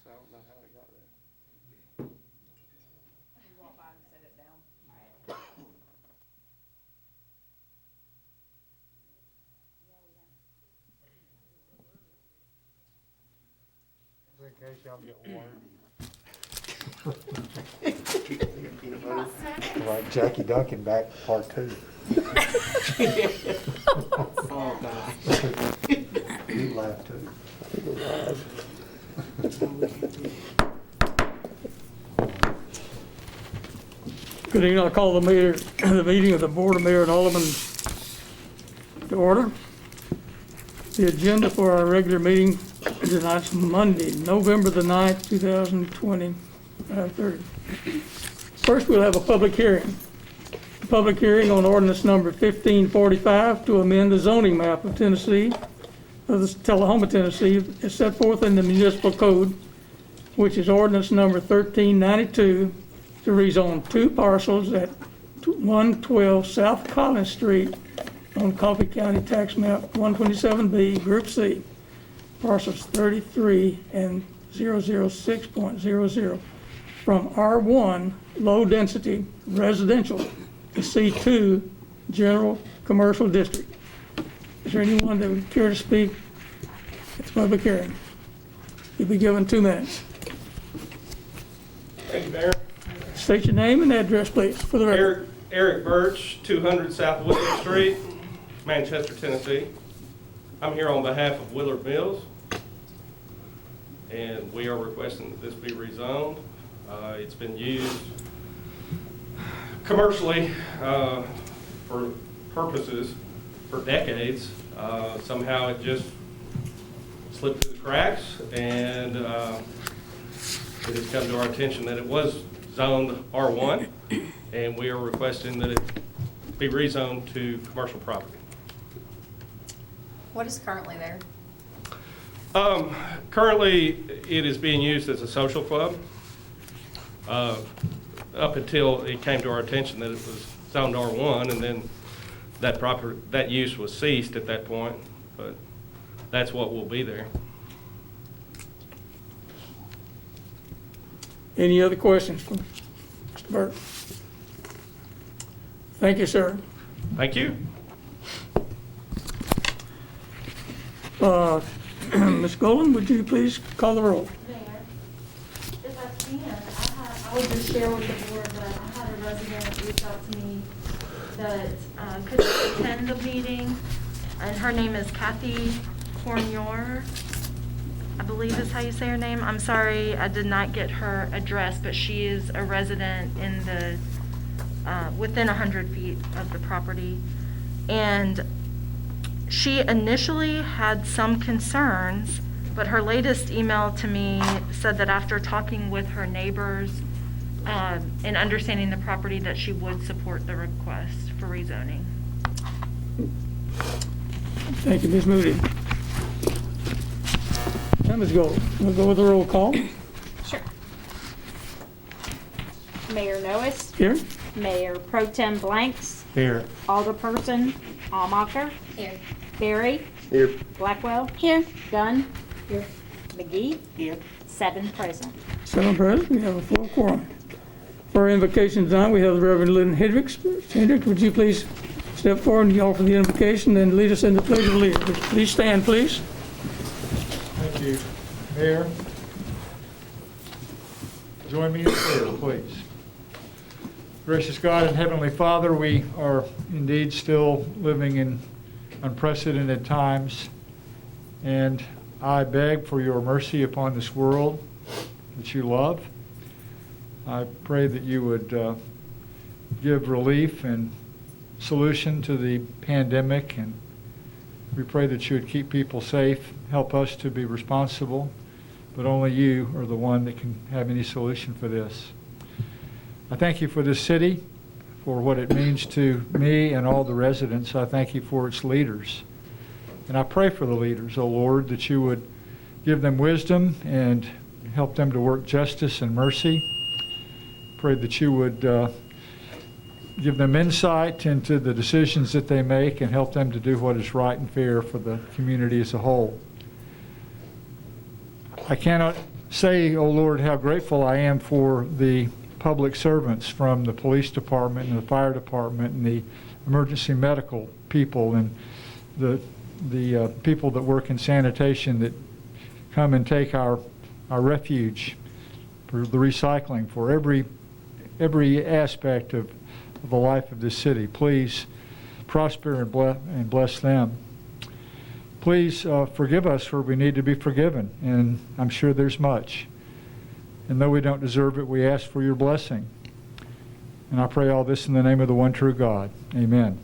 I don't know how it got there. You walk by and set it down. In case y'all get warm. Like Jackie Duncan back part 2. Oh, God. You laugh too. Good evening. I'll call the meeting of the Board of Mayor and Aldermen to order. The agenda for our regular meeting is tonight's Monday, November the 9th, 2020, 5:30. First, we'll have a public hearing. A public hearing on ordinance number 1545 to amend the zoning map of Tennessee, of the Tullahoma, Tennessee, is set forth in the municipal code, which is ordinance number 1392, to rezone 2 parcels at 112 South Collins Street on Coffee County Tax Map 127B, Group C, parcels 33 and 006.00, from R1 Low Density Residential to C2 General Commercial District. Is there anyone that would care to speak at the public hearing? You'll be given 2 minutes. Thank you, Mayor. State your name and address, please, for the record. Eric Birch, 200 South William Street, Manchester, Tennessee. I'm here on behalf of Willard Mills, and we are requesting that this be rezoned. It's been used commercially for purposes for decades. Somehow it just slipped through the cracks, and it has come to our attention that it was zoned R1, and we are requesting that it be rezoned to commercial property. What is currently there? Currently, it is being used as a social club. Up until it came to our attention that it was zoned R1, and then that use was ceased at that point, but that's what will be there. Any other questions for Mr. Burke? Thank you, sir. Thank you. Ms. Golden, would you please call the roll? Mayor, if I can, I would just share with the board that I had a resident reach out to me that could attend the meeting, and her name is Kathy Cornior, I believe is how you say her name. I'm sorry, I did not get her address, but she is a resident in the, within 100 feet of the property. And she initially had some concerns, but her latest email to me said that after talking with her neighbors and understanding the property, that she would support the request for rezoning. Thank you, Ms. Moody. Now, Ms. Gold, we'll go with the roll call. Sure. Mayor Noes, Here? Mayor Pro Tem Blanks, Here. Alderperson Almacher, Here. Barry, Here. Blackwell, Here. Gunn, here, McGee, here, 7 present. 7 present, we have a full quorum. For our invocation tonight, we have the Reverend Lynn Hendricks. Hendricks, would you please step forward and offer the invocation and lead us in the Pledge of Allegiance? Please stand, please. Thank you, Mayor. Join me in prayer, please. Gracious God and Heavenly Father, we are indeed still living in unprecedented times, and I beg for your mercy upon this world that you love. I pray that you would give relief and solution to the pandemic, and we pray that you would keep people safe, help us to be responsible, but only you are the one that can have any solution for this. I thank you for this city, for what it means to me and all the residents. I thank you for its leaders. And I pray for the leaders, O Lord, that you would give them wisdom and help them to work justice and mercy. Pray that you would give them insight into the decisions that they make and help them to do what is right and fair for the community as a whole. I cannot say, oh Lord, how grateful I am for the public servants from the police department and the fire department and the emergency medical people and the people that work in sanitation that come and take our refuge, for the recycling, for every aspect of the life of this city. Please prosper and bless them. Please forgive us where we need to be forgiven, and I'm sure there's much. And though we don't deserve it, we ask for your blessing. And I pray all this in the name of the one true God. Amen.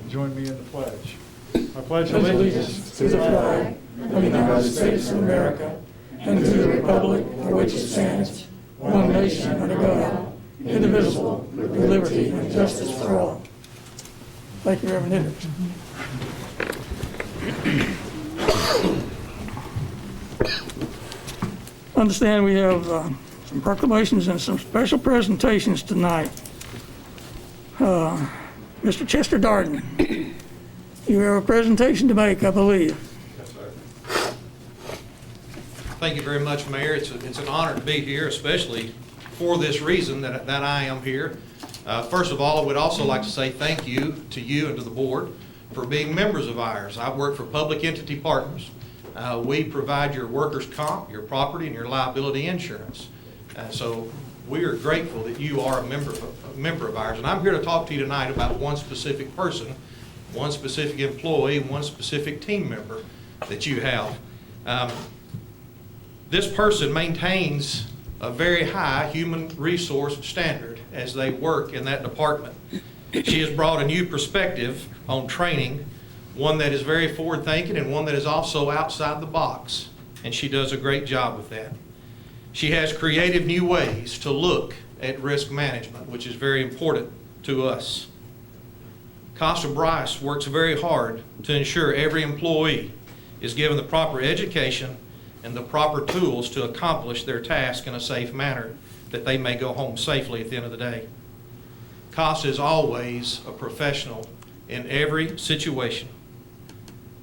Join me in the pledge. I pledge allegiance to the flag of the United States of America and to the republic for which it stands, one nation under God, indivisible, with liberty and justice for all. Thank you, Reverend Hendricks. Understand we have some proclamations and some special presentations tonight. Mr. Chester Darden, you have a presentation to make, I believe. Yes, sir. Thank you very much, Mayor. It's an honor to be here, especially for this reason that I am here. First of all, I would also like to say thank you to you and to the board for being members of ours. I work for Public Entity Partners. We provide your workers' comp, your property, and your liability insurance. So we are grateful that you are a member of ours. And I'm here to talk to you tonight about one specific person, one specific employee, one specific team member that you have. This person maintains a very high human resource standard as they work in that department. She has brought a new perspective on training, one that is very forward-thinking and one that is also outside the box, and she does a great job with that. She has creative new ways to look at risk management, which is very important to us. Costa Bryce works very hard to ensure every employee is given the proper education and the proper tools to accomplish their task in a safe manner, that they may go home safely at the end of the day. Costa is always a professional in every situation.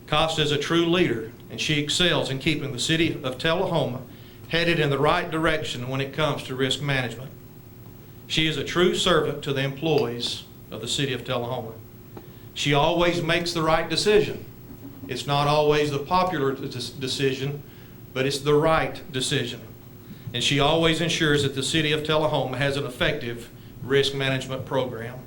Costa is a true leader, and she excels in keeping the city of Tullahoma headed in the right direction when it comes to risk management. She is a true servant to the employees of the city of Tullahoma. She always makes the right decision. It's not always the popular decision, but it's the right decision. And she always ensures that the city of Tullahoma has an effective risk management program.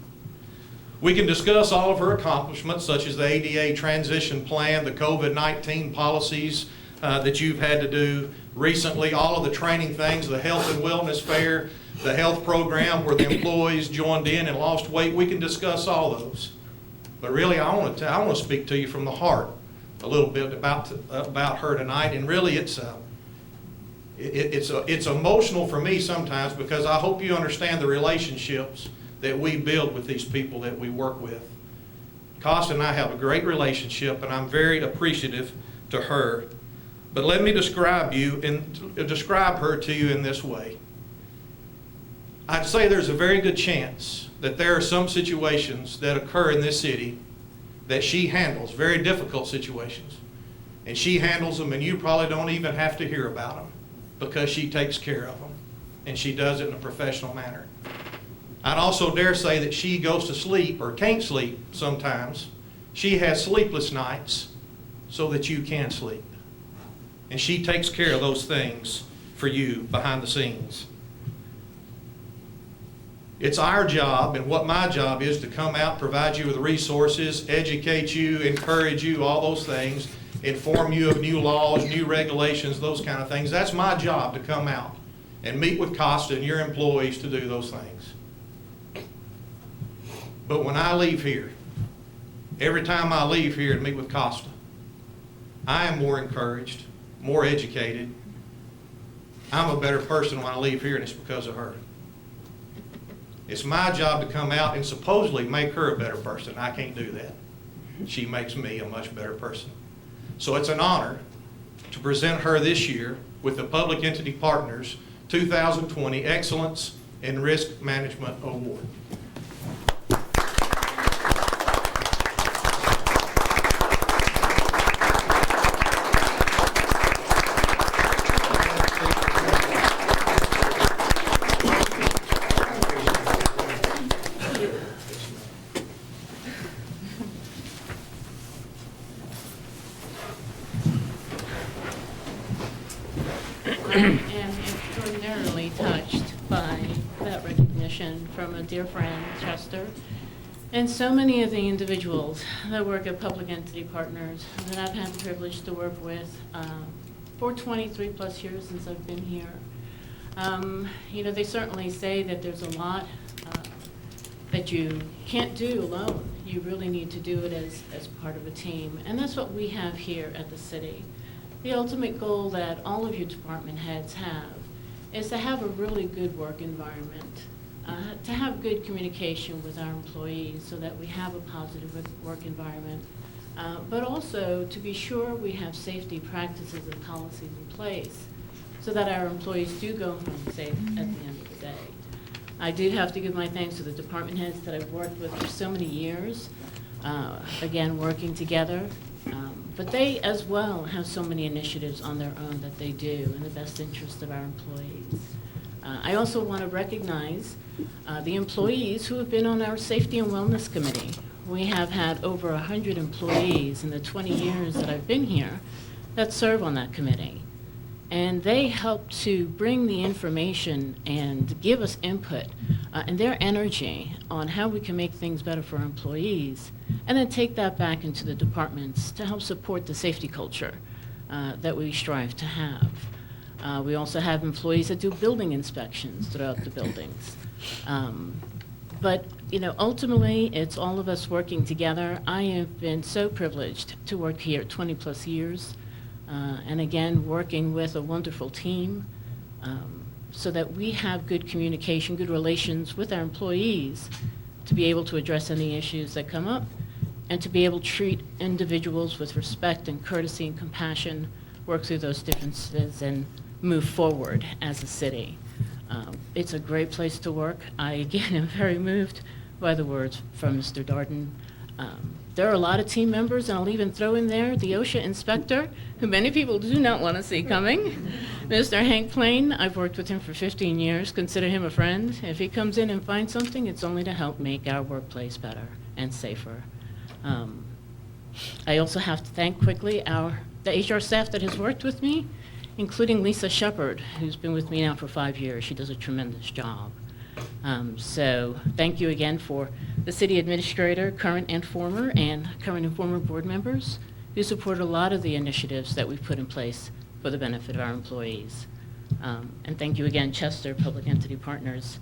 We can discuss all of her accomplishments, such as the ADA transition plan, the COVID-19 policies that you've had to do recently, all of the training things, the health and wellness fair, the health program where the employees joined in and lost weight. We can discuss all those. But really, I want to speak to you from the heart a little bit about her tonight. And really, it's emotional for me sometimes, because I hope you understand the relationships that we build with these people that we work with. Costa and I have a great relationship, and I'm very appreciative to her. But let me describe her to you in this way. I'd say there's a very good chance that there are some situations that occur in this city that she handles, very difficult situations. And she handles them, and you probably don't even have to hear about them, because she takes care of them, and she does it in a professional manner. I'd also dare say that she goes to sleep, or can't sleep sometimes. She has sleepless nights so that you can sleep. And she takes care of those things for you behind the scenes. It's our job, and what my job is, to come out, provide you with resources, educate you, encourage you, all those things, inform you of new laws, new regulations, those kind of things. That's my job, to come out and meet with Costa and your employees to do those things. But when I leave here, every time I leave here and meet with Costa, I am more encouraged, more educated. I'm a better person when I leave here, and it's because of her. It's my job to come out and supposedly make her a better person. I can't do that. She makes me a much better person. So it's an honor to present her this year with the Public Entity Partners 2020 Excellence in Risk Management Award. I am extraordinarily touched by that recognition from a dear friend, Chester, and so many of the individuals that work at Public Entity Partners that I've had the privilege to work with for 23 plus years since I've been here. They certainly say that there's a lot that you can't do alone. You really need to do it as part of a team. And that's what we have here at the city. The ultimate goal that all of your department heads have is to have a really good work environment, to have good communication with our employees so that we have a positive work environment, but also to be sure we have safety practices and policies in place so that our employees do go home safe at the end of the day. I do have to give my thanks to the department heads that I've worked with for so many years, again, working together. But they as well have so many initiatives on their own that they do in the best interest of our employees. I also want to recognize the employees who have been on our Safety and Wellness Committee. We have had over 100 employees in the 20 years that I've been here that serve on that committee. And they help to bring the information and give us input and their energy on how we can make things better for our employees, and then take that back into the departments to help support the safety culture that we strive to have. We also have employees that do building inspections throughout the buildings. But ultimately, it's all of us working together. I have been so privileged to work here 20 plus years. And again, working with a wonderful team so that we have good communication, good relations with our employees to be able to address any issues that come up and to be able to treat individuals with respect and courtesy and compassion, work through those differences and move forward as a city. It's a great place to work. I, again, am very moved by the words from Mr. Darden. There are a lot of team members, and I'll even throw in there the OSHA inspector, who many people do not want to see coming. Mr. Hank Plain, I've worked with him for 15 years, consider him a friend. If he comes in and finds something, it's only to help make our workplace better and safer. I also have to thank quickly the HR staff that has worked with me, including Lisa Shepard, who's been with me now for 5 years. She does a tremendous job. So thank you again for the city administrator, current and former board members who support a lot of the initiatives that we've put in place for the benefit of our employees. And thank you again, Chester, Public Entity Partners.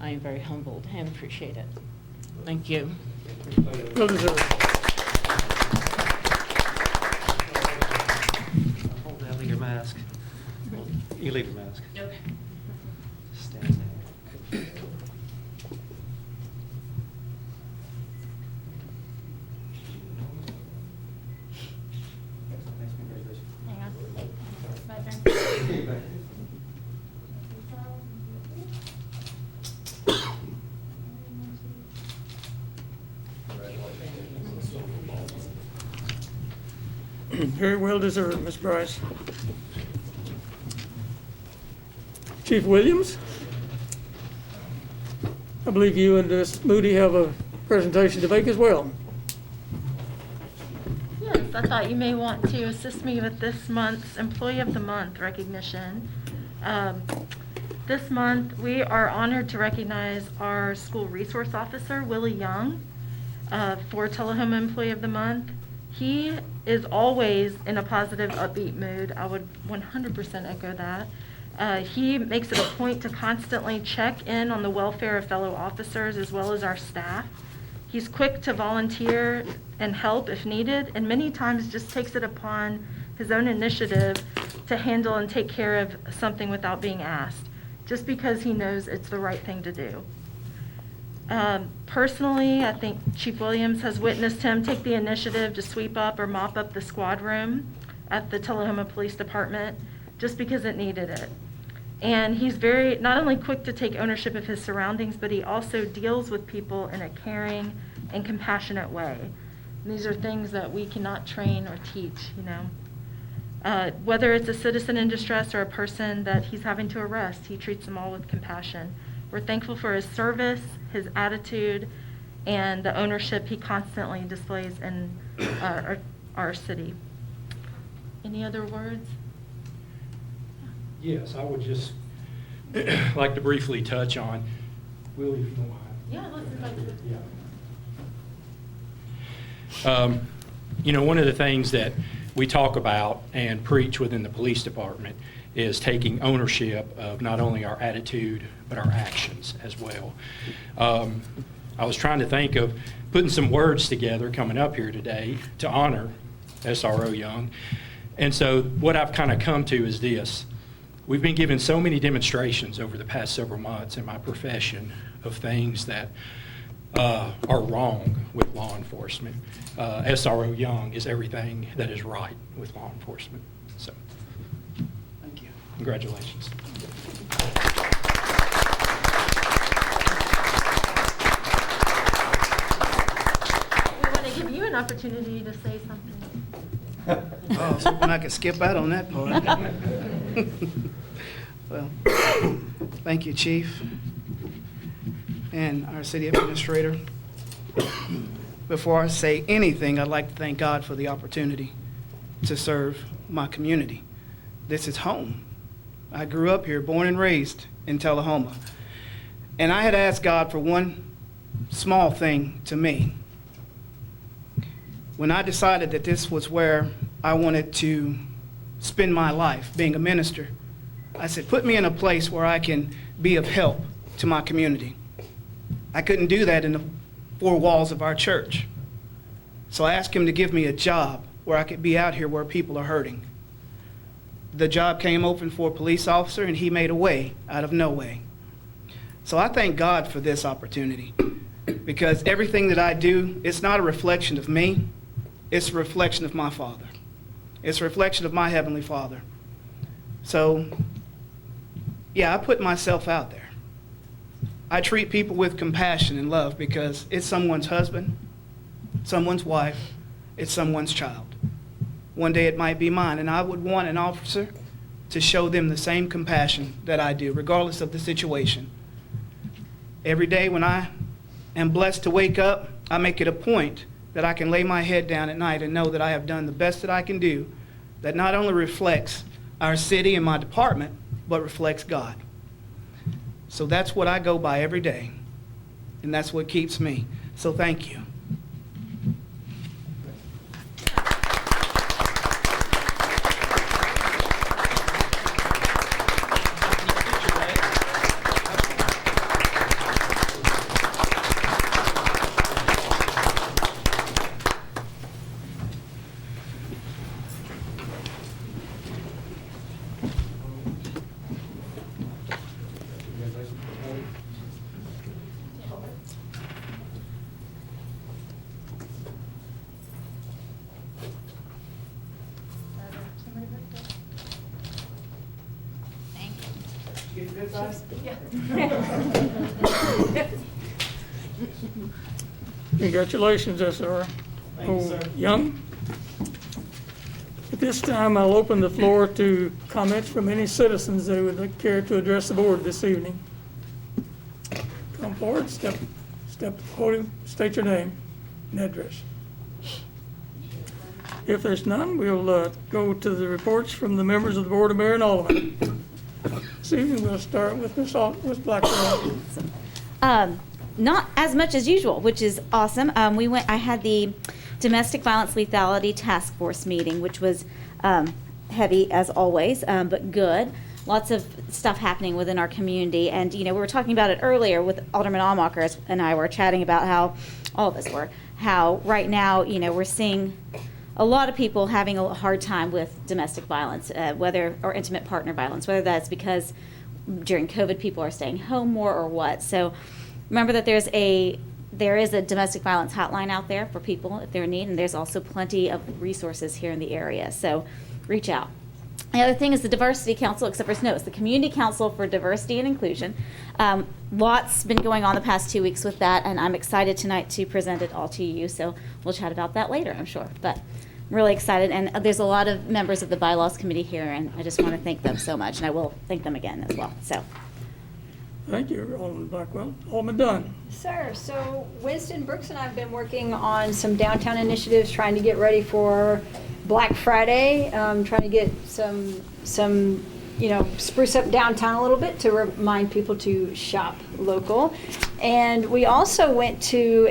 I am very humbled and appreciate it. Thank you. Well deserved. Hold down your mask. You leave your mask. Okay. Stand there. Hang on. My turn. Very well deserved, Ms. Bryce. Chief Williams, I believe you and Ms. Moody have a presentation to make as well. Yes, I thought you may want to assist me with this month's Employee of the Month recognition. This month, we are honored to recognize our school resource officer, Willie Young, for Tullahoma Employee of the Month. He is always in a positive, upbeat mood. I would 100% echo that. He makes it a point to constantly check in on the welfare of fellow officers as well as our staff. He's quick to volunteer and help if needed, and many times just takes it upon his own initiative to handle and take care of something without being asked, just because he knows it's the right thing to do. Personally, I think Chief Williams has witnessed him take the initiative to sweep up or mop up the squad room at the Tullahoma Police Department just because it needed it. And he's not only quick to take ownership of his surroundings, but he also deals with people in a caring and compassionate way. And these are things that we cannot train or teach, Whether it's a citizen in distress or a person that he's having to arrest, he treats them all with compassion. We're thankful for his service, his attitude, and the ownership he constantly displays in our city. Any other words? Yes, I would just like to briefly touch on, Willie, if you don't mind. Yeah, let's invite you. Yeah. You know, one of the things that we talk about and preach within the police department is taking ownership of not only our attitude, but our actions as well. I was trying to think of putting some words together coming up here today to honor SRO Young. And so what I've kind of come to is this. We've been given so many demonstrations over the past several months in my profession of things that are wrong with law enforcement. SRO Young is everything that is right with law enforcement. So, thank you. Congratulations. We want to give you an opportunity to say something. I was hoping I could skip out on that part. Well, thank you, Chief, and our city administrator. Before I say anything, I'd like to thank God for the opportunity to serve my community. This is home. I grew up here, born and raised in Tullahoma. And I had asked God for one small thing to me. When I decided that this was where I wanted to spend my life, being a minister, I said, put me in a place where I can be of help to my community. I couldn't do that in the four walls of our church. So I asked him to give me a job where I could be out here where people are hurting. The job came open for a police officer, and he made a way out of no way. So I thank God for this opportunity, because everything that I do, it's not a reflection of me, it's a reflection of my Father. It's a reflection of my Heavenly Father. So, yeah, I put myself out there. I treat people with compassion and love because it's someone's husband, someone's wife, it's someone's child. One day it might be mine, and I would want an officer to show them the same compassion that I do, regardless of the situation. Every day when I am blessed to wake up, I make it a point that I can lay my head down at night and know that I have done the best that I can do, that not only reflects our city and my department, but reflects God. So that's what I go by every day, and that's what keeps me. So thank you. Congratulations, SR. Thank you, sir. Young. At this time, I'll open the floor to comments from any citizens that would care to address the board this evening. Come forward, step to the podium, state your name and address. If there's none, we'll go to the reports from the members of the Board of Mayor and Aldermen. This evening, we'll start with Ms. Blackwell. Not as much as usual, which is awesome. I had the Domestic Violence Lethality Task Force meeting, which was heavy as always, but good. Lots of stuff happening within our community. And, you know, we were talking about it earlier with Alderman Allmacher and I were chatting about how, all of us were, how right now, you know, we're seeing a lot of people having a hard time with domestic violence, or intimate partner violence, whether that's because during COVID people are staying home more or what. So remember that there is a domestic violence hotline out there for people if they're in need, and there's also plenty of resources here in the area. So reach out. The other thing is the Diversity Council, except for snow. It's the Community Council for Diversity and Inclusion. Lots been going on the past 2 weeks with that, and I'm excited tonight to present it all to you. So we'll chat about that later, I'm sure. But I'm really excited, and there's a lot of members of the Bylaws Committee here, and I just want to thank them so much, and I will thank them again as well. So. Thank you, Alderman Blackwell. Alderman Dunn. Sir, so Winston Brooks and I have been working on some downtown initiatives, trying to get ready for Black Friday, trying to get some spruce up downtown a little bit to remind people to shop local. And we also went to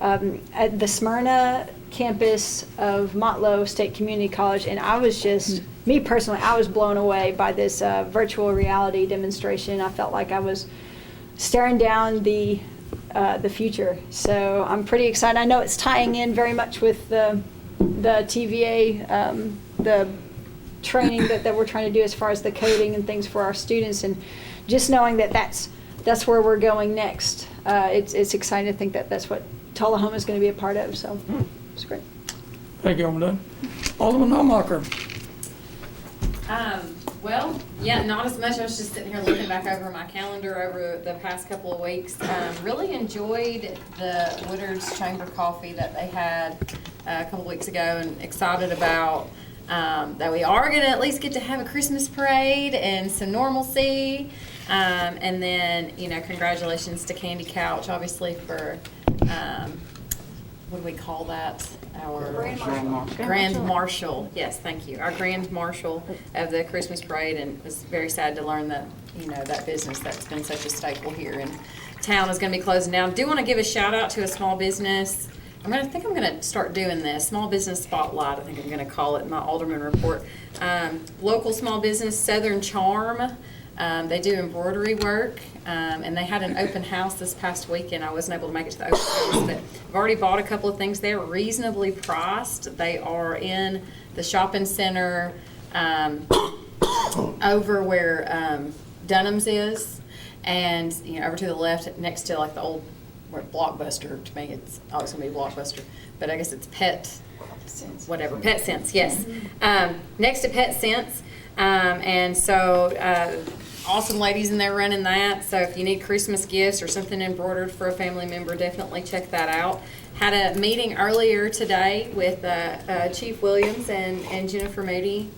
at the Smyrna campus of Motlow State Community College, and I was just, me personally, I was blown away by this virtual reality demonstration. I felt like I was staring down the future. So I'm pretty excited. I know it's tying in very much with the TVA, the training that we're trying to do as far as the coding and things for our students, and just knowing that that's where we're going next. It's exciting to think that that's what Tullahoma is going to be a part of. So it's great. Thank you, Alderman. Alderman Nalmacher. Well, yeah, not as much. I was just sitting here looking back over my calendar over the past couple of weeks. Really enjoyed the Woodard's Chamber Coffee that they had a couple of weeks ago, and excited about that we are going to at least get to have a Christmas parade and some normalcy. And then, congratulations to Candy Couch, obviously, for, what do we call that? Our Grand Marshal. Yes, thank you. Our Grand Marshal of the Christmas parade, and was very sad to learn that, that business that's been such a staple here in town is going to be closing down. I do want to give a shout out to a small business. I think I'm going to start doing this. Small Business Spotlight, I think I'm going to call it in my Alderman report. Local small business, Southern Charm. They do embroidery work, and they had an open house this past weekend. I wasn't able to make it to the open house, but I've already bought a couple of things there, reasonably priced. They are in the shopping center over where Dunham's is, and over to the left next to like the old Blockbuster. To me, it's always going to be Blockbuster, but I guess it's Pet Sense, yes. Next to Pet Sense. And so awesome ladies in there running that. So if you need Christmas gifts or something embroidered for a family member, definitely check that out. Had a meeting earlier today with Chief Williams and Jennifer Moody,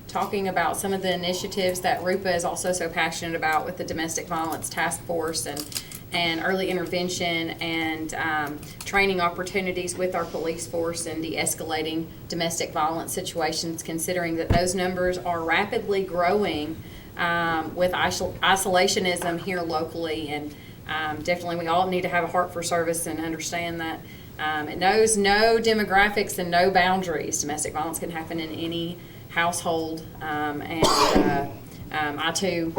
talking about some of the initiatives that RUPA is also so passionate about with the Domestic Violence Task Force and early intervention and training opportunities with our police force and de-escalating domestic violence situations, considering that those numbers are rapidly growing with isolationism here locally. And definitely we all need to have a heart for service and understand that it knows no demographics and no boundaries. Domestic violence can happen in any household, and I too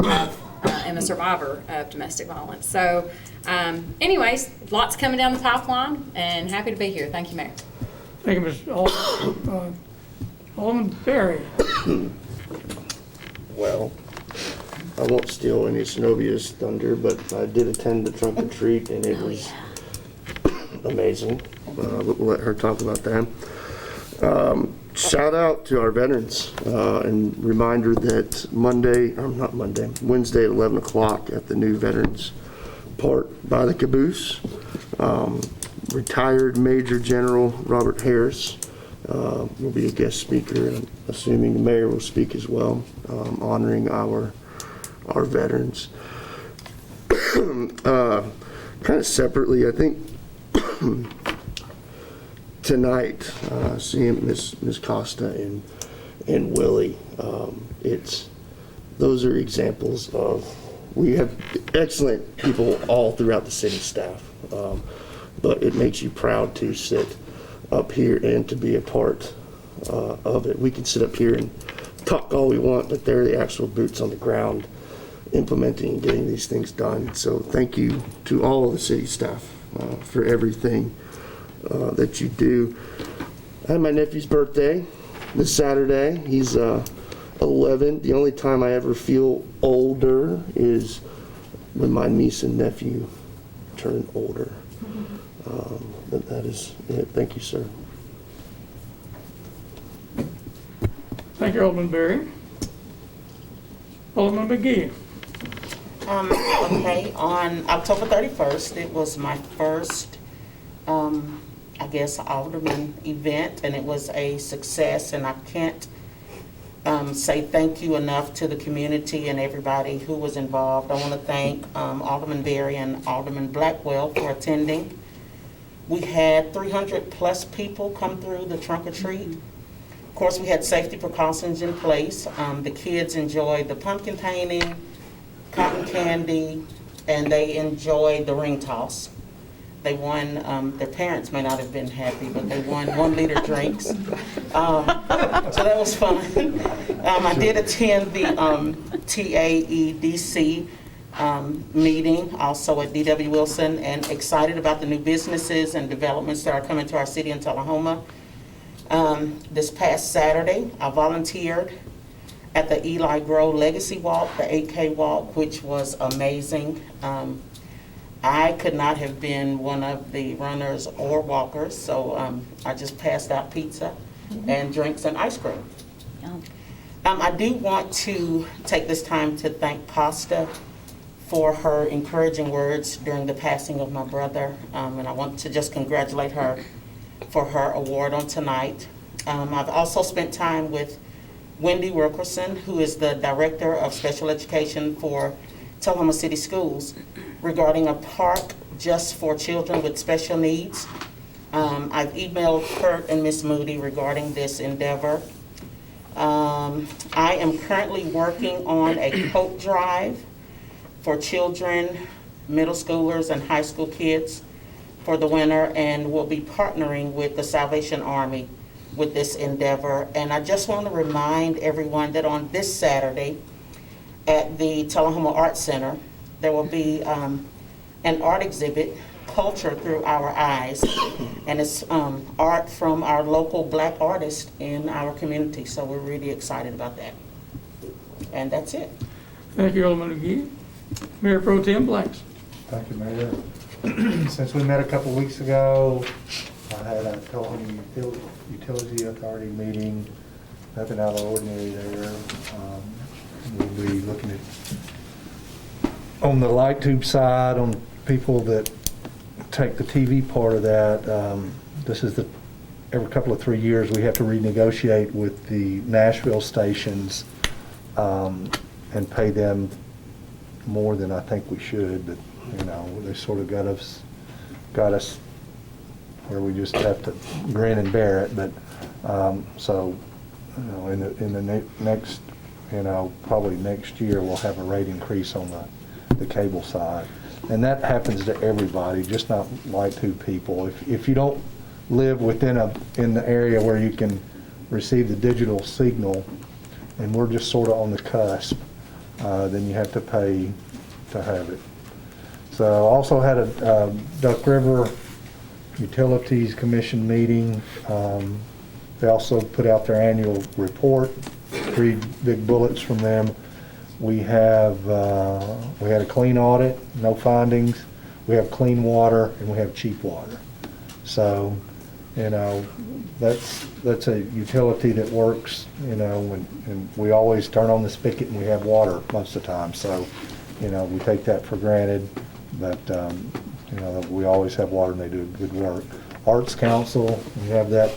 am a survivor of domestic violence. So anyways, lots coming down the pipeline, and happy to be here. Thank you, Mayor. Thank you, Mr. Alderman Berry. Well, I won't steal any Zenobia's thunder, but I did attend the trunk or treat, and it was amazing. We'll let her talk about that. Shout out to our veterans, and reminder that Wednesday at 11 o'clock at the new Veterans Park by the Caboose, retired Major General Robert Harris will be a guest speaker, and I'm assuming the mayor will speak as well, honoring our veterans. Kind of separately, I think tonight, seeing Ms. Costa and Willie, those are examples of, we have excellent people all throughout the city staff, but it makes you proud to sit up here and to be a part of it. We can sit up here and talk all we want, but they're the actual boots on the ground implementing and getting these things done. So thank you to all of the city staff for everything that you do. I had my nephew's birthday this Saturday. He's 11. The only time I ever feel older is when my niece and nephew turn older. But that is it. Thank you, sir. Thank you, Alderman Berry. Alderman McGee. Okay, on October 31st, it was my first, I guess, Alderman event, and it was a success, and I can't say thank you enough to the community and everybody who was involved. I want to thank Alderman Berry and Alderman Blackwell for attending. We had 300 plus people come through the trunk or treat. course, we had safety precautions in place. The kids enjoyed the pumpkin painting, cotton candy, and they enjoyed the ring toss. They won, their parents may not have been happy, but they won 1-liter drinks. So that was fun. I did attend the TAEDC meeting, also at D.W. Wilson, and excited about the new businesses and developments that are coming to our city in Tullahoma. This past Saturday, I volunteered at the Eli Grove Legacy Walk, the 8K walk, which was amazing. I could not have been one of the runners or walkers, so I just passed out pizza and drinks and ice cream. I do want to take this time to thank Costa for her encouraging words during the passing of my brother, and I want to just congratulate her for her award on tonight. I've also spent time with Wendy Wilkerson, who is the Director of Special Education for Tullahoma City Schools, regarding a park just for children with special needs. I've emailed Kurt and Miss Moody regarding this endeavor. I am currently working on a coat drive for children, middle schoolers, and high school kids for the winter, and will be partnering with the Salvation Army with this endeavor. And I just want to remind everyone that on this Saturday at the Tullahoma Art Center, there will be an art exhibit, Culture Through Our Eyes, and it's art from our local Black artists in our community, so we're really excited about that. And that's it. Thank you, Alderman McGee. Mayor Pro Tem Blanks. Thank you, Mayor. Since we met a couple weeks ago, I had a Tullahoma Utility Authority meeting, nothing out of the ordinary there. We'll be looking at, on the light tube side, on people that take the TV part of that. This is every couple of 3 years we have to renegotiate with the Nashville stations and pay them more than I think we should, but they sort of got us where we just have to grin and bear it. But so in the next probably next year we'll have a rate increase on the cable side, and that happens to everybody, just not light tube people. If you don't live in the area where you can receive the digital signal, and we're just sort of on the cusp, then you have to pay to have it. So also had a Duck River Utilities Commission meeting. They also put out their annual report, 3 big bullets from them. We had a clean audit, no findings. We have clean water and we have cheap water. So, that's a utility that works, and we always turn on the spigot and we have water most of the time. So, we take that for granted, but, we always have water and they do good work. Arts Council, we have that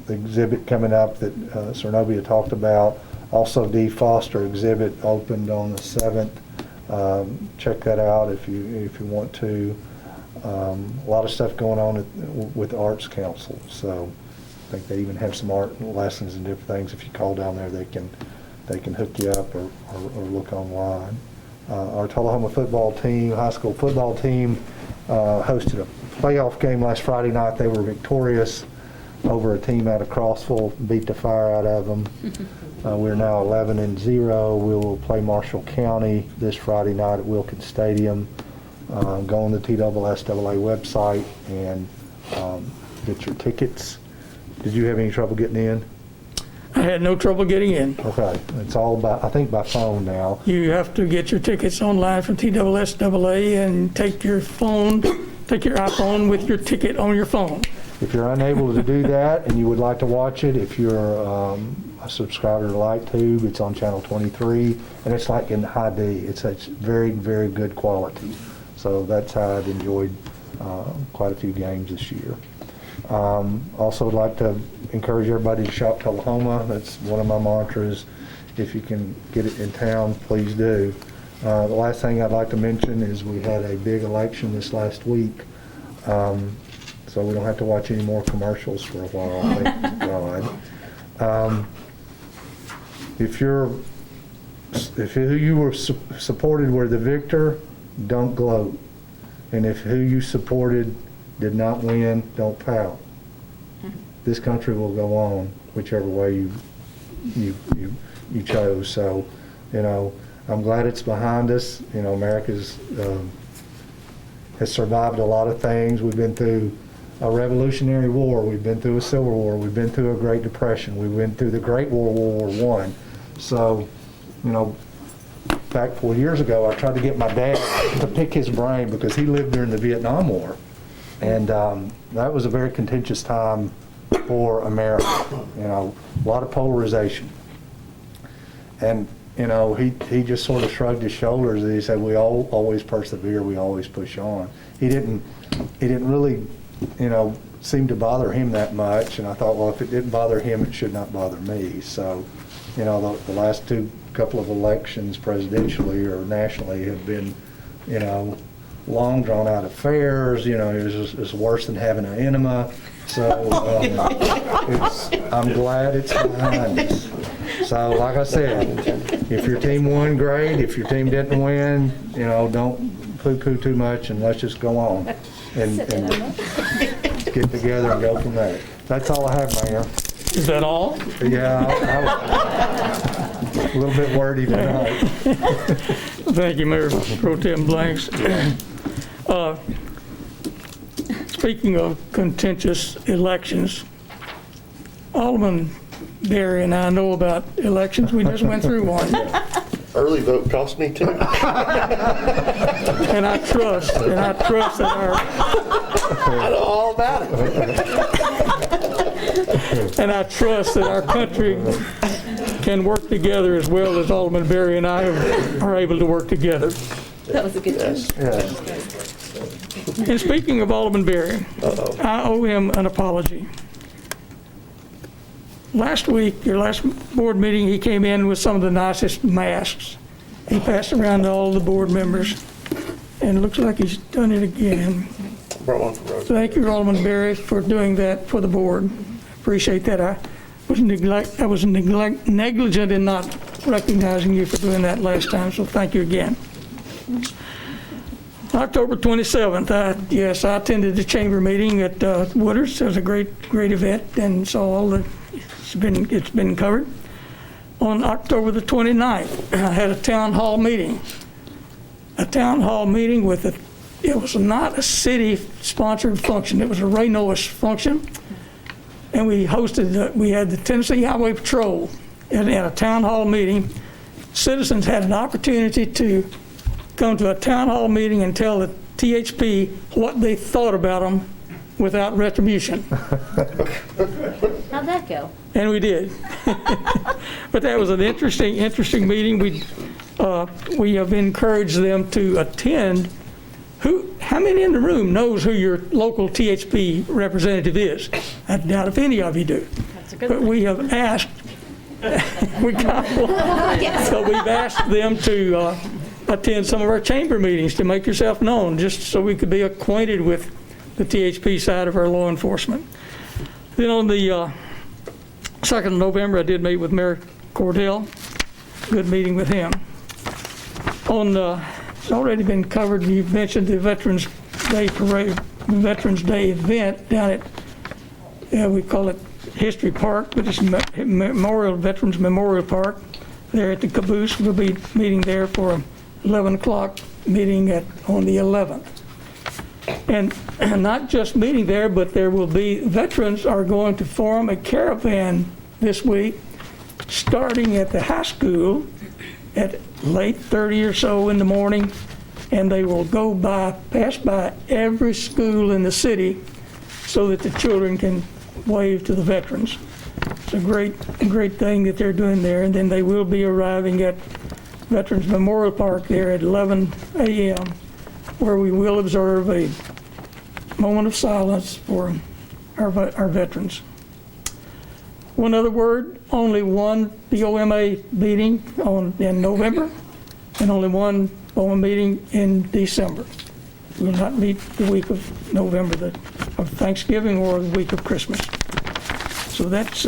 exhibit coming up that Cernovia talked about. Also, D. Foster exhibit opened on the 7th. Check that out if you want to. A lot of stuff going on with Arts Council. So I think they even have some art lessons and different things. If you call down there, they can hook you up or look online. Our Tullahoma football team, high school football team, hosted a playoff game last Friday night. They were victorious over a team out of Crossville, beat the fire out of them. We're now 11-0. We will play Marshall County this Friday night at Wilkins Stadium. Go on the TSSAA website and get your tickets. Did you have any trouble getting in? I had no trouble getting in. Okay, it's all I think by phone now. You have to get your tickets online from TSSAA and take your iPhone with your ticket on your phone. If you're unable to do that and you would like to watch it, if you're a subscriber to LightTube, it's on channel 23, and it's like in high D. It's very, very good quality. So that's how I've enjoyed quite a few games this year. Also would like to encourage everybody to shop Tullahoma. That's one of my mantras. If you can get it in town, please do. The last thing I'd like to mention is we had a big election this last week. So so we don't have to watch any more commercials for a while, thank God. If who you were supported were the victor, don't gloat. And if who you supported did not win, don't pout. This country will go on whichever way you chose. So, I'm glad it's behind us. America's has survived a lot of things. We've been through a Revolutionary War. We've been through a Civil War. We've been through a Great Depression. We've been through the Great World War I. So, back 4 years ago, I tried to get my dad to pick his brain because he lived during the Vietnam War. And that was a very contentious time for America. A lot of polarization. And, he just sort of shrugged his shoulders and he said, we all always persevere, we always push on. He didn't really, seem to bother him that much. And I thought, well, if it didn't bother him, it should not bother me. So, the last couple of elections, presidentially or nationally, have been, long drawn out affairs. It's worse than having an enema. So I'm glad it's behind us. So like I said, if your team won, great. If your team didn't win, don't poo-poo too much, and let's just go on and get together and go from there. That's all I have, Mayor. Is that all? Yeah, a little bit wordy tonight. Thank you, Mayor Pro Tem Blanks. Speaking of contentious elections, Alderman Berry and I know about elections. We just went through one. Early vote cost me too. And I trust that I know all about it. And I trust that our country can work together as well as Alderman Berry and I are able to work together. That was a good one. Yes. And speaking of Alderman Berry, I owe him an apology. Last week, your last board meeting, he came in with some of the nicest masks. He passed around to all the board members, and it looks like he's done it again. Brought one for Rose. Thank you, Alderman Berry, for doing that for the board. Appreciate that. I was negligent in not recognizing you for doing that last time, so thank you again. October 27th, I attended the chamber meeting at Woodard's. It was a great event, and so it's been covered. On October the 29th, I had a town hall meeting. A town hall meeting it was not a city-sponsored function. It was a Ray Noah's function, and we had the Tennessee Highway Patrol at a town hall meeting. Citizens had an opportunity to come to a town hall meeting and tell the THP what they thought about them without retribution. How'd that go? And we did. But that was an interesting meeting. We have encouraged them to attend. How many in the room knows who your local THP representative is? I doubt if any of you do. That's a good But one. we have asked, we got one. So we've asked them to attend some of our chamber meetings to make yourself known, just so we could be acquainted with the THP side of our law enforcement. Then on the 2nd of November, I did meet with Mayor Cordell. Good meeting with him. It's already been covered. You've mentioned the Veterans Day Parade, Veterans Day event down at, we call it History Park, but it's Veterans Memorial Park there at the Caboose. We'll be meeting there for 11 o'clock meeting on the 11th. And not just meeting there, but there will be, veterans are going to form a caravan this week, starting at the high school at late 30 or so in the morning, and they will pass by every school in the city so that the children can wave to the veterans. It's a great thing that they're doing there, and then they will be arriving at Veterans Memorial Park there at 11 a.m., where we will observe a moment of silence for our veterans. One other word, only one BOMA meeting in November, and only one BOMA meeting in December. We will not meet the week of November the of Thanksgiving or the week of Christmas. So that's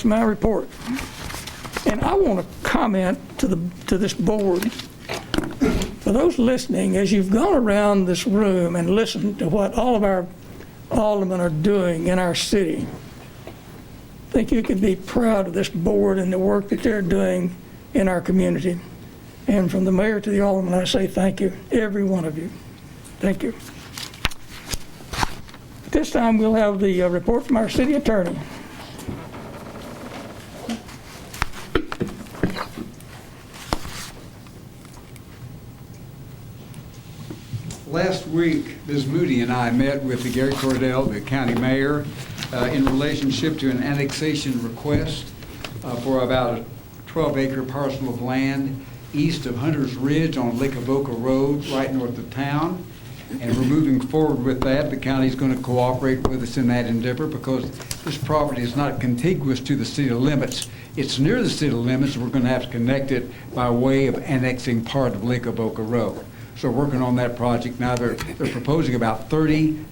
my report. And I want to comment to this board. For those listening, as you've gone around this room and listened to what all of our aldermen are doing in our city, I think you can be proud of this board and the work that they're doing in our community. And from the mayor to the aldermen, I say thank you, every one of you. Thank you. At this time, we'll have the report from our city attorney. Last week, Ms. Moody and I met with the Gary Cordell, the county mayor, in relationship to an annexation request for about a 12-acre parcel of land east of Hunter's Ridge on Lake Avoca Road, right north of town. And we're moving forward with that. The county's going to cooperate with us in that endeavor because this property is not contiguous to the city limits. It's near the city limits. We're going to have to connect it by way of annexing part of Lake Avoca Road. So we're working on that project now. They're proposing about 30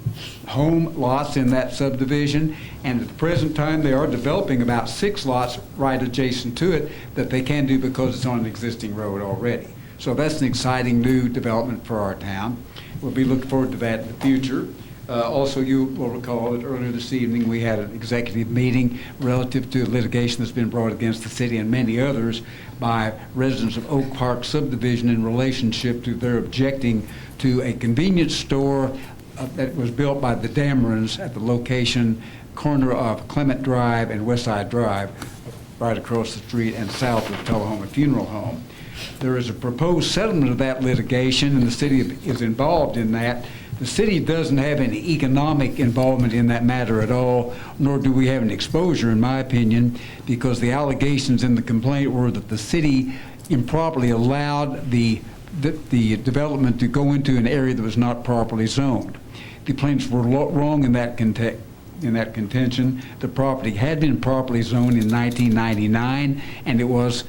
home lots in that subdivision, and at the present time they are developing about 6 lots right adjacent to it that they can do because it's on an existing road already. So that's an exciting new development for our town. We'll be looking forward to that in the future. Also, you will recall that earlier this evening we had an executive meeting relative to litigation that's been brought against the city and many others by residents of Oak Park subdivision in relationship to their objecting to a convenience store that was built by the Damerons at the location corner of Clement Drive and Westside Drive, right across the street and south of Tullahoma Funeral Home. There is a proposed settlement of that litigation, and the city is involved in that. The city doesn't have any economic involvement in that matter at all, nor do we have an exposure, in my opinion, because the allegations in the complaint were that the city improperly allowed the development to go into an area that was not properly zoned. The plaintiffs were wrong in that contention. The property had been properly zoned in 1999, and it was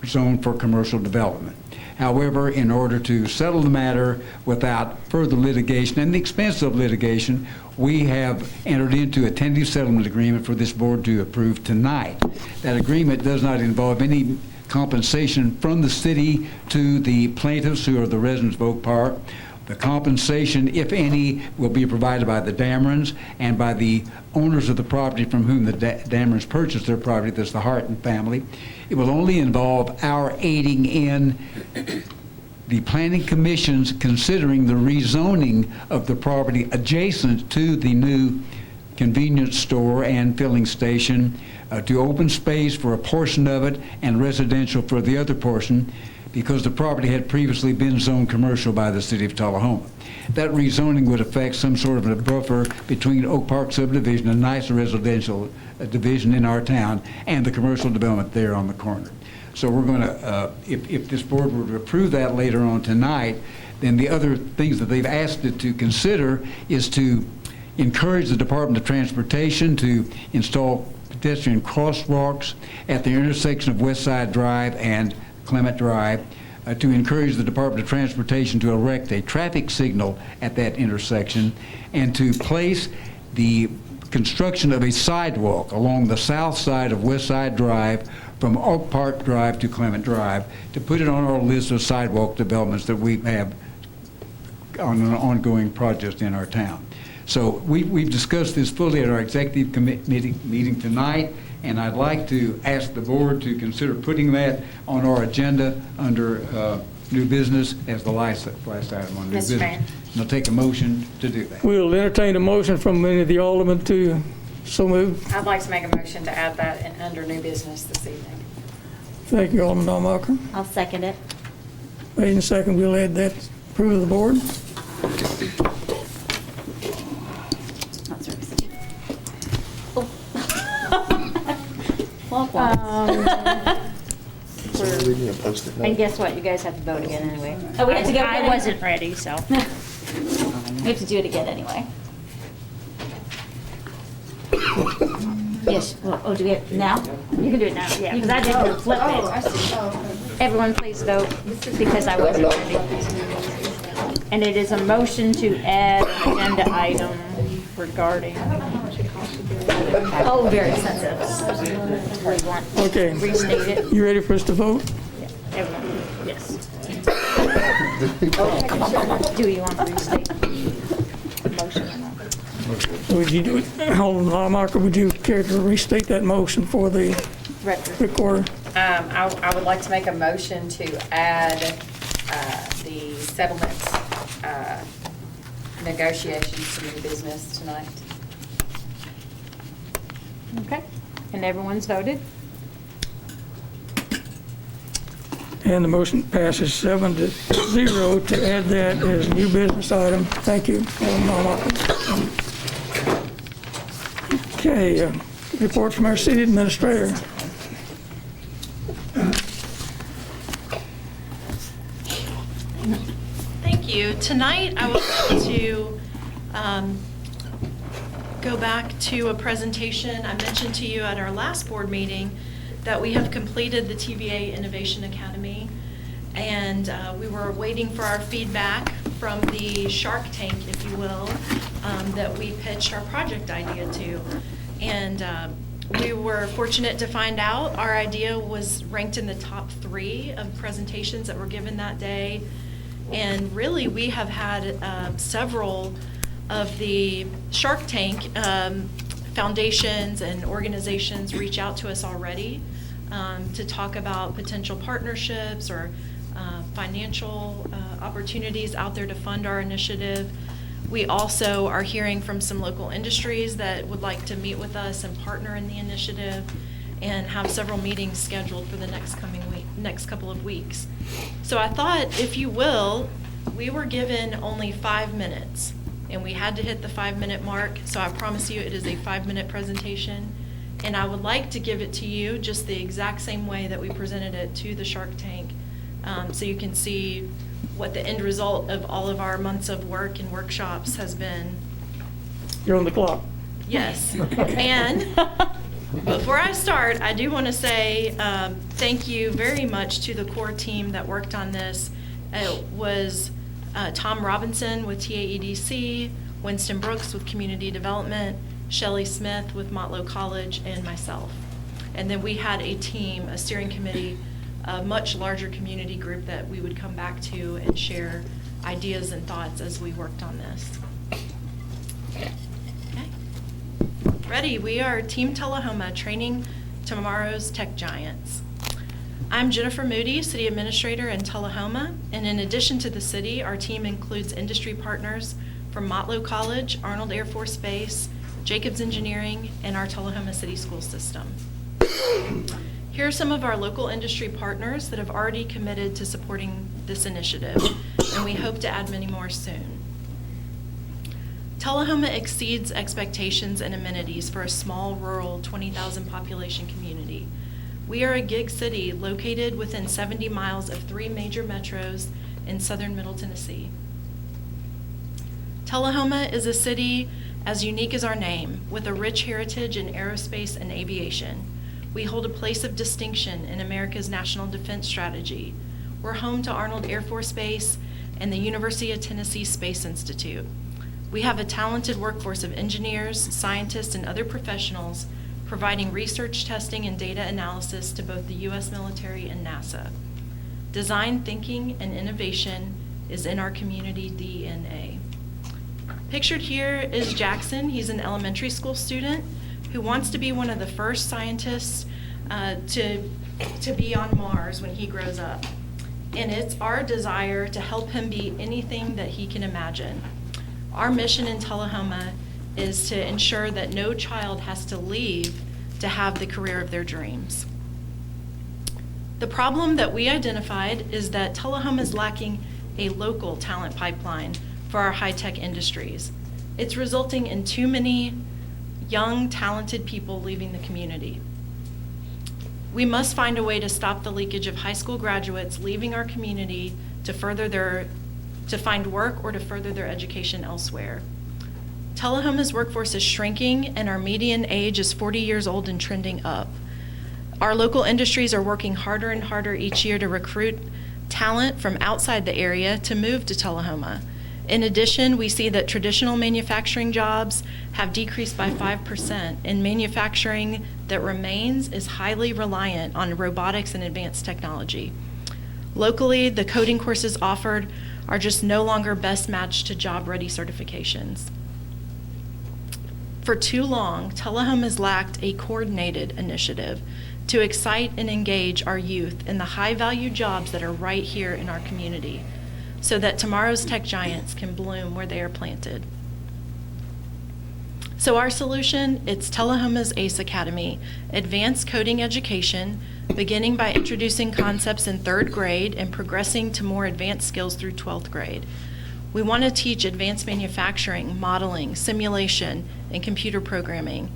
zoned for commercial development. However, in order to settle the matter without further litigation and the expense of litigation, we have entered into a tentative settlement agreement for this board to approve tonight. That agreement does not involve any compensation from the city to the plaintiffs, who are the residents of Oak Park. The compensation, if any, will be provided by the Damerons and by the owners of the property from whom the Damerons purchased their property, that's the Harton family. It will only involve our aiding in the planning commission's considering the rezoning of the property adjacent to the new convenience store and filling station to open space for a portion of it and residential for the other portion, because the property had previously been zoned commercial by the city of Tullahoma. That rezoning would affect some sort of a buffer between Oak Park subdivision, a nice residential division in our town, and the commercial development there on the corner. So we're going to, if this board were to approve that later on tonight, then the other things that they've asked it to consider is to encourage the Department of Transportation to install pedestrian crosswalks at the intersection of Westside Drive and Clement Drive, to encourage the Department of Transportation to erect a traffic signal at that intersection, and to place the construction of a sidewalk along the south side of Westside Drive from Oak Park Drive to Clement Drive, to put it on our list of sidewalk developments that we have on an ongoing project in our town. So we've discussed this fully at our executive meeting tonight, and I'd like to ask the board to consider putting that on our agenda under new business as the last item on new business. Mayor. And I'll take a motion to do that. We'll entertain a motion from any of the aldermen to so move. I'd like to make a motion to add that under new business this evening. Thank you, Alderman Dahlmacher. I'll second it. Made and second, we'll add that. Approve of the board. That's right. We need to post it now. And guess what? You guys have to vote again anyway. Oh, we have to go I again? wasn't ready, so. We have to do it again anyway. Yes. Well, oh, do we have, now? You can do it now, yeah, because I didn't flip it. Everyone please vote, because I wasn't ready. And it is a motion to add an agenda item regarding. Oh, very sensitive. We want to Okay. restate it. You ready for us to vote? Everyone, yes. Do you want to restate the motion or not? Would you do it, Alderman Hallmark, would you care to restate that motion for the recorder? I would like to make a motion to add the settlement negotiations to new business tonight. Okay, and everyone's voted? And the motion passes 7-0 to add that as a new business item. Thank you, Alderman Hallmark. Okay, report from our city administrator. Thank you. Tonight, I would like to go back to a presentation I mentioned to you at our last board meeting that we have completed the TVA Innovation Academy, and we were waiting for our feedback from the Shark Tank, if you will, that we pitched our project idea to. And we were fortunate to find out our idea was ranked in the top 3 of presentations that were given that day. And really, we have had several of the Shark Tank foundations and organizations reach out to us already to talk about potential partnerships or financial opportunities out there to fund our initiative. We also are hearing from some local industries that would like to meet with us and partner in the initiative, and have several meetings scheduled for the next couple of weeks. So I thought, if you will, we were given only 5 minutes, and we had to hit the 5-minute mark, so I promise you it is a 5-minute presentation, and I would like to give it to you just the exact same way that we presented it to the Shark Tank, so you can see what the end result of all of our months of work and workshops has been. You're on the clock. Yes. And before I start, I do want to say thank you very much to the core team that worked on this. It was Tom Robinson with TAEDC, Winston Brooks with Community Development, Shelley Smith with Motlow College, and myself. And then we had a team, a steering committee, a much larger community group that we would come back to and share ideas and thoughts as we worked on this. Okay. Ready? We are Team Tullahoma, training tomorrow's tech giants. I'm Jennifer Moody, City Administrator in Tullahoma, and in addition to the city, our team includes industry partners from Motlow College, Arnold Air Force Base, Jacobs Engineering, and our Tullahoma City School System. Here are some of our local industry partners that have already committed to supporting this initiative, and we hope to add many more soon. Tullahoma exceeds expectations and amenities for a small, rural, 20,000 population community. We are a gig city located within 70 miles of 3 major metros in southern Middle Tennessee. Tullahoma is a city as unique as our name, with a rich heritage in aerospace and aviation. We hold a place of distinction in America's national defense strategy. We're home to Arnold Air Force Base and the University of Tennessee Space Institute. We have a talented workforce of engineers, scientists, and other professionals providing research, testing, and data analysis to both the U.S. military and NASA. Design thinking and innovation is in our community DNA. Pictured here is Jackson. He's an elementary school student who wants to be one of the first scientists to be on Mars when he grows up. And it's our desire to help him be anything that he can imagine. Our mission in Tullahoma is to ensure that no child has to leave to have the career of their dreams. The problem that we identified is that Tullahoma is lacking a local talent pipeline for our high-tech industries. It's resulting in too many young, talented people leaving the community. We must find a way to stop the leakage of high school graduates leaving our community to find work or to further their education elsewhere. Tullahoma's workforce is shrinking, and our median age is 40 years old and trending up. Our local industries are working harder and harder each year to recruit talent from outside the area to move to Tullahoma. In addition, we see that traditional manufacturing jobs have decreased by 5%, and manufacturing that remains is highly reliant on robotics and advanced technology. Locally, the coding courses offered are just no longer best matched to job-ready certifications. For too long, Tullahoma has lacked a coordinated initiative to excite and engage our youth in the high-value jobs that are right here in our community, so that tomorrow's tech giants can bloom where they are planted. So our solution, it's Tullahoma's ACE Academy, advanced coding education, beginning by introducing concepts in 3rd grade and progressing to more advanced skills through 12th grade. We want to teach advanced manufacturing, modeling, simulation, and computer programming,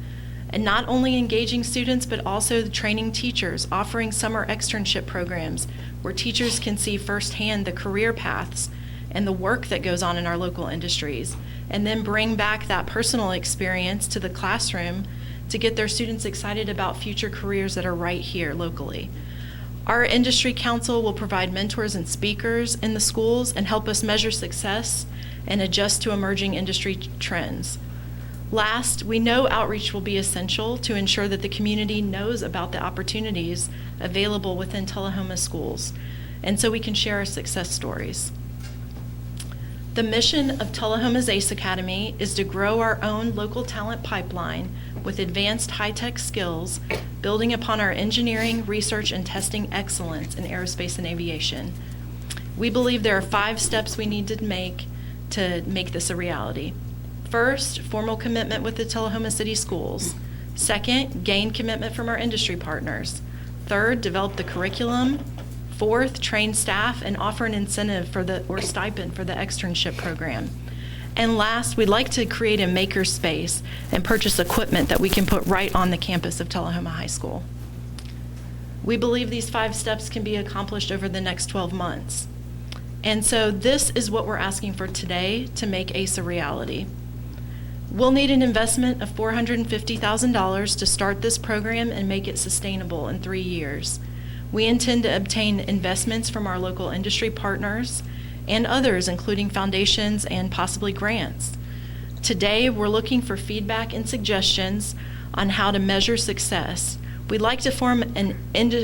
and not only engaging students, but also training teachers, offering summer externship programs where teachers can see firsthand the career paths and the work that goes on in our local industries, and then bring back that personal experience to the classroom to get their students excited about future careers that are right here locally. Our industry council will provide mentors and speakers in the schools and help us measure success and adjust to emerging industry trends. Last, we know outreach will be essential to ensure that the community knows about the opportunities available within Tullahoma schools, and so we can share our success stories. The mission of Tullahoma's ACE Academy is to grow our own local talent pipeline with advanced high-tech skills, building upon our engineering, research, and testing excellence in aerospace and aviation. We believe there are 5 steps we need to make this a reality. First, formal commitment with the Tullahoma City Schools. Second, gain commitment from our industry partners. Third, develop the curriculum. Fourth, train staff and offer an incentive or stipend for the externship program. And last, we'd like to create a maker space and purchase equipment that we can put right on the campus of Tullahoma High School. We believe these 5 steps can be accomplished over the next 12 months. And so this is what we're asking for today to make ACE a reality. We'll need an investment of $450,000 to start this program and make it sustainable in 3 years. We intend to obtain investments from our local industry partners and others, including foundations and possibly grants. Today, we're looking for feedback and suggestions on how to measure success. We'd like to form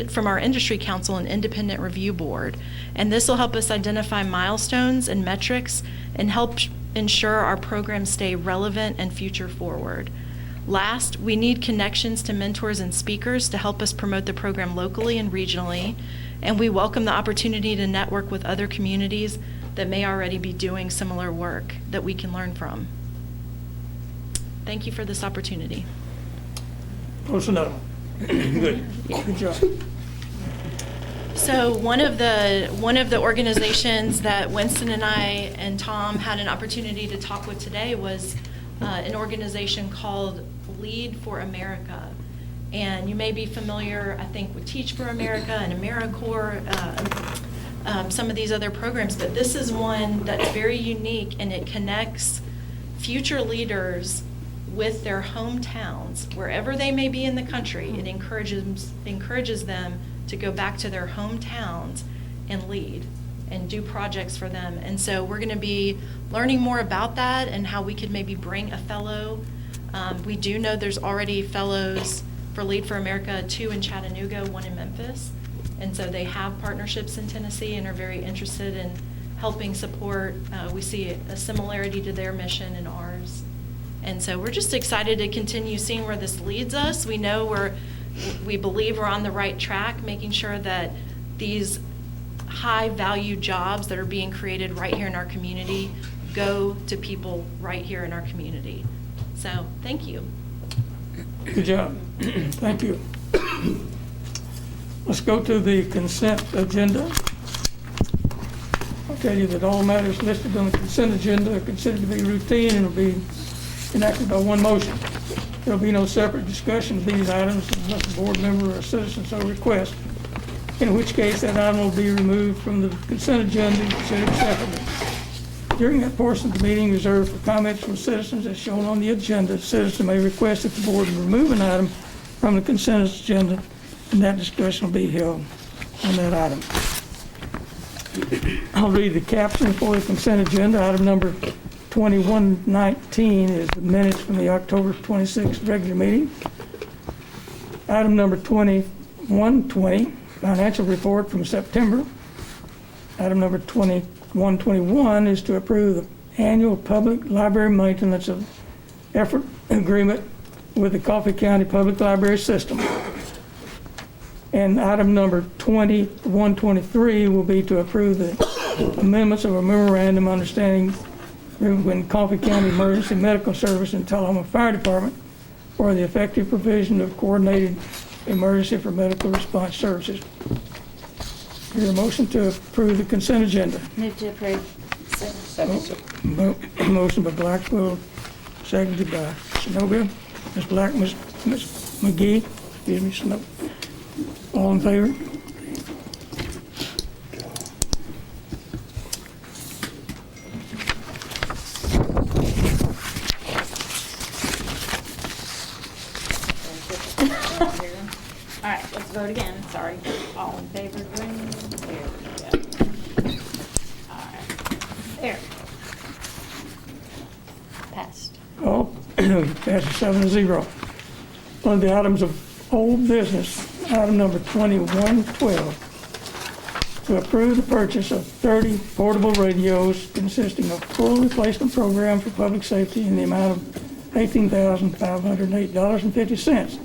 from our industry council an independent review board, and this will help us identify milestones and metrics and help ensure our programs stay relevant and future forward. Last, we need connections to mentors and speakers to help us promote the program locally and regionally, and we welcome the opportunity to network with other communities that may already be doing similar work that we can learn from. Thank you for this opportunity. Close enough. Good. Good job. So one of the organizations that Winston and I and Tom had an opportunity to talk with today was an organization called Lead for America. And you may be familiar, I think, with Teach for America and AmeriCorps, some of these other programs, but this is one that's very unique, and it connects future leaders with their hometowns, wherever they may be in the country. It encourages them to go back to their hometowns and lead and do projects for them. And so we're going to be learning more about that and how we could maybe bring a fellow. We do know there's already fellows for Lead for America, 2 in Chattanooga, 1 in Memphis. And so they have partnerships in Tennessee and are very interested in helping support. We see a similarity to their mission and ours. And so we're just excited to continue seeing where this leads us. We know we believe we're on the right track, making sure that these high-value jobs that are being created right here in our community go to people right here in our community. So, thank you. Good job. Thank you. Let's go to the consent agenda. I'll tell you that all matters listed on the consent agenda are considered to be routine and will be enacted by one motion. There will be no separate discussion of these items unless a board member or a citizen so requests, in which case that item will be removed from the consent agenda and considered separately. During that portion of the meeting reserved for comments from citizens as shown on the agenda, citizens may request that the board remove an item from the consent agenda, and that discussion will be held on that item. I'll read the caption for the consent agenda. Item number 2119 is the minutes from the October 26th regular meeting. Item number 2120, financial report from September. Item number 2121 is to approve the annual public library maintenance of effort agreement with the Coffee County Public Library System. And item number 2123 will be to approve the amendments of a memorandum understanding when Coffee County Emergency Medical Service and Tullahoma Fire Department for the effective provision of coordinated emergency for medical response services. Your motion to approve the consent agenda. Move to approve. Motion by Blackwell, seconded by Snowville. Ms. Black, Ms. McGee, excuse me, Snow. All in favor? All right, let's vote again. Sorry. All in favor, green. There we go. All right. There. Passed. Oh, passes 7-0. On the items of old business, item number 2112, to approve the purchase of 30 portable radios consisting of full replacement program for public safety in the amount of $18,508.50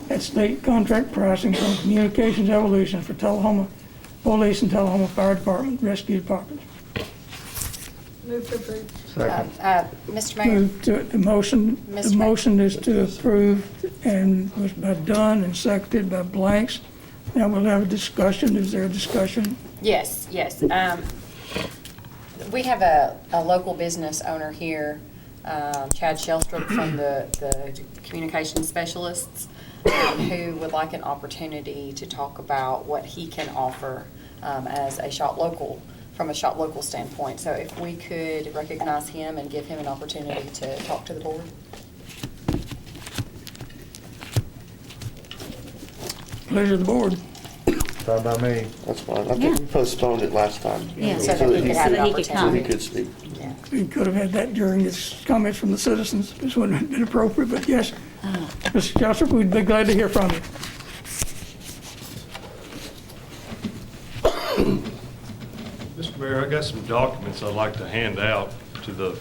at state contract pricing from Communications Evolution for Tullahoma Police and Tullahoma Fire Department Rescue Department. Move to approve. Second. Mr. Mayor, Move to, the motion is to approve and was by Dunn and seconded by Blanks. Now we'll have a discussion. Is there a discussion? yes. We have a local business owner here, Chad Shellstrop from the communications specialists, who would like an opportunity to talk about what he can offer as a shop local, from a shop local standpoint. So if we could recognize him and give him an opportunity to talk to the board. Pleasure of the board. Fine by me. That's fine. I think we postponed it last time. Yeah. So that he could have an So opportunity. he could speak. Yeah. We could have had that during his comments from the citizens. This wouldn't have been appropriate, but yes. Mr. Jessup, we'd be glad to hear from you. Mr. Mayor, I got some documents I'd like to hand out to the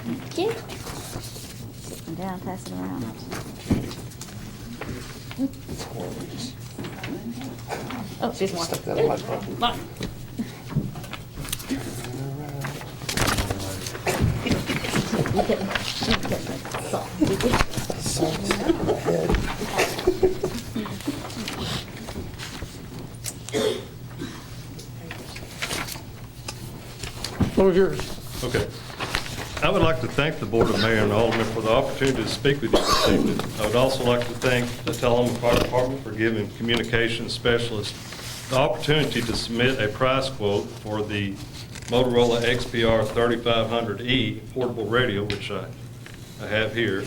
Thank you. Sit them down, pass it around. Oh, she's more. Stuck that in my pocket. You couldn't solve, did you? Floor is yours. Okay. I would like to thank the Board of Mayor and Aldermen for the opportunity to speak with you this evening. I would also like to thank the Tullahoma Fire Department for giving communications specialists the opportunity to submit a price quote for the Motorola XPR 3500E portable radio, which I have here.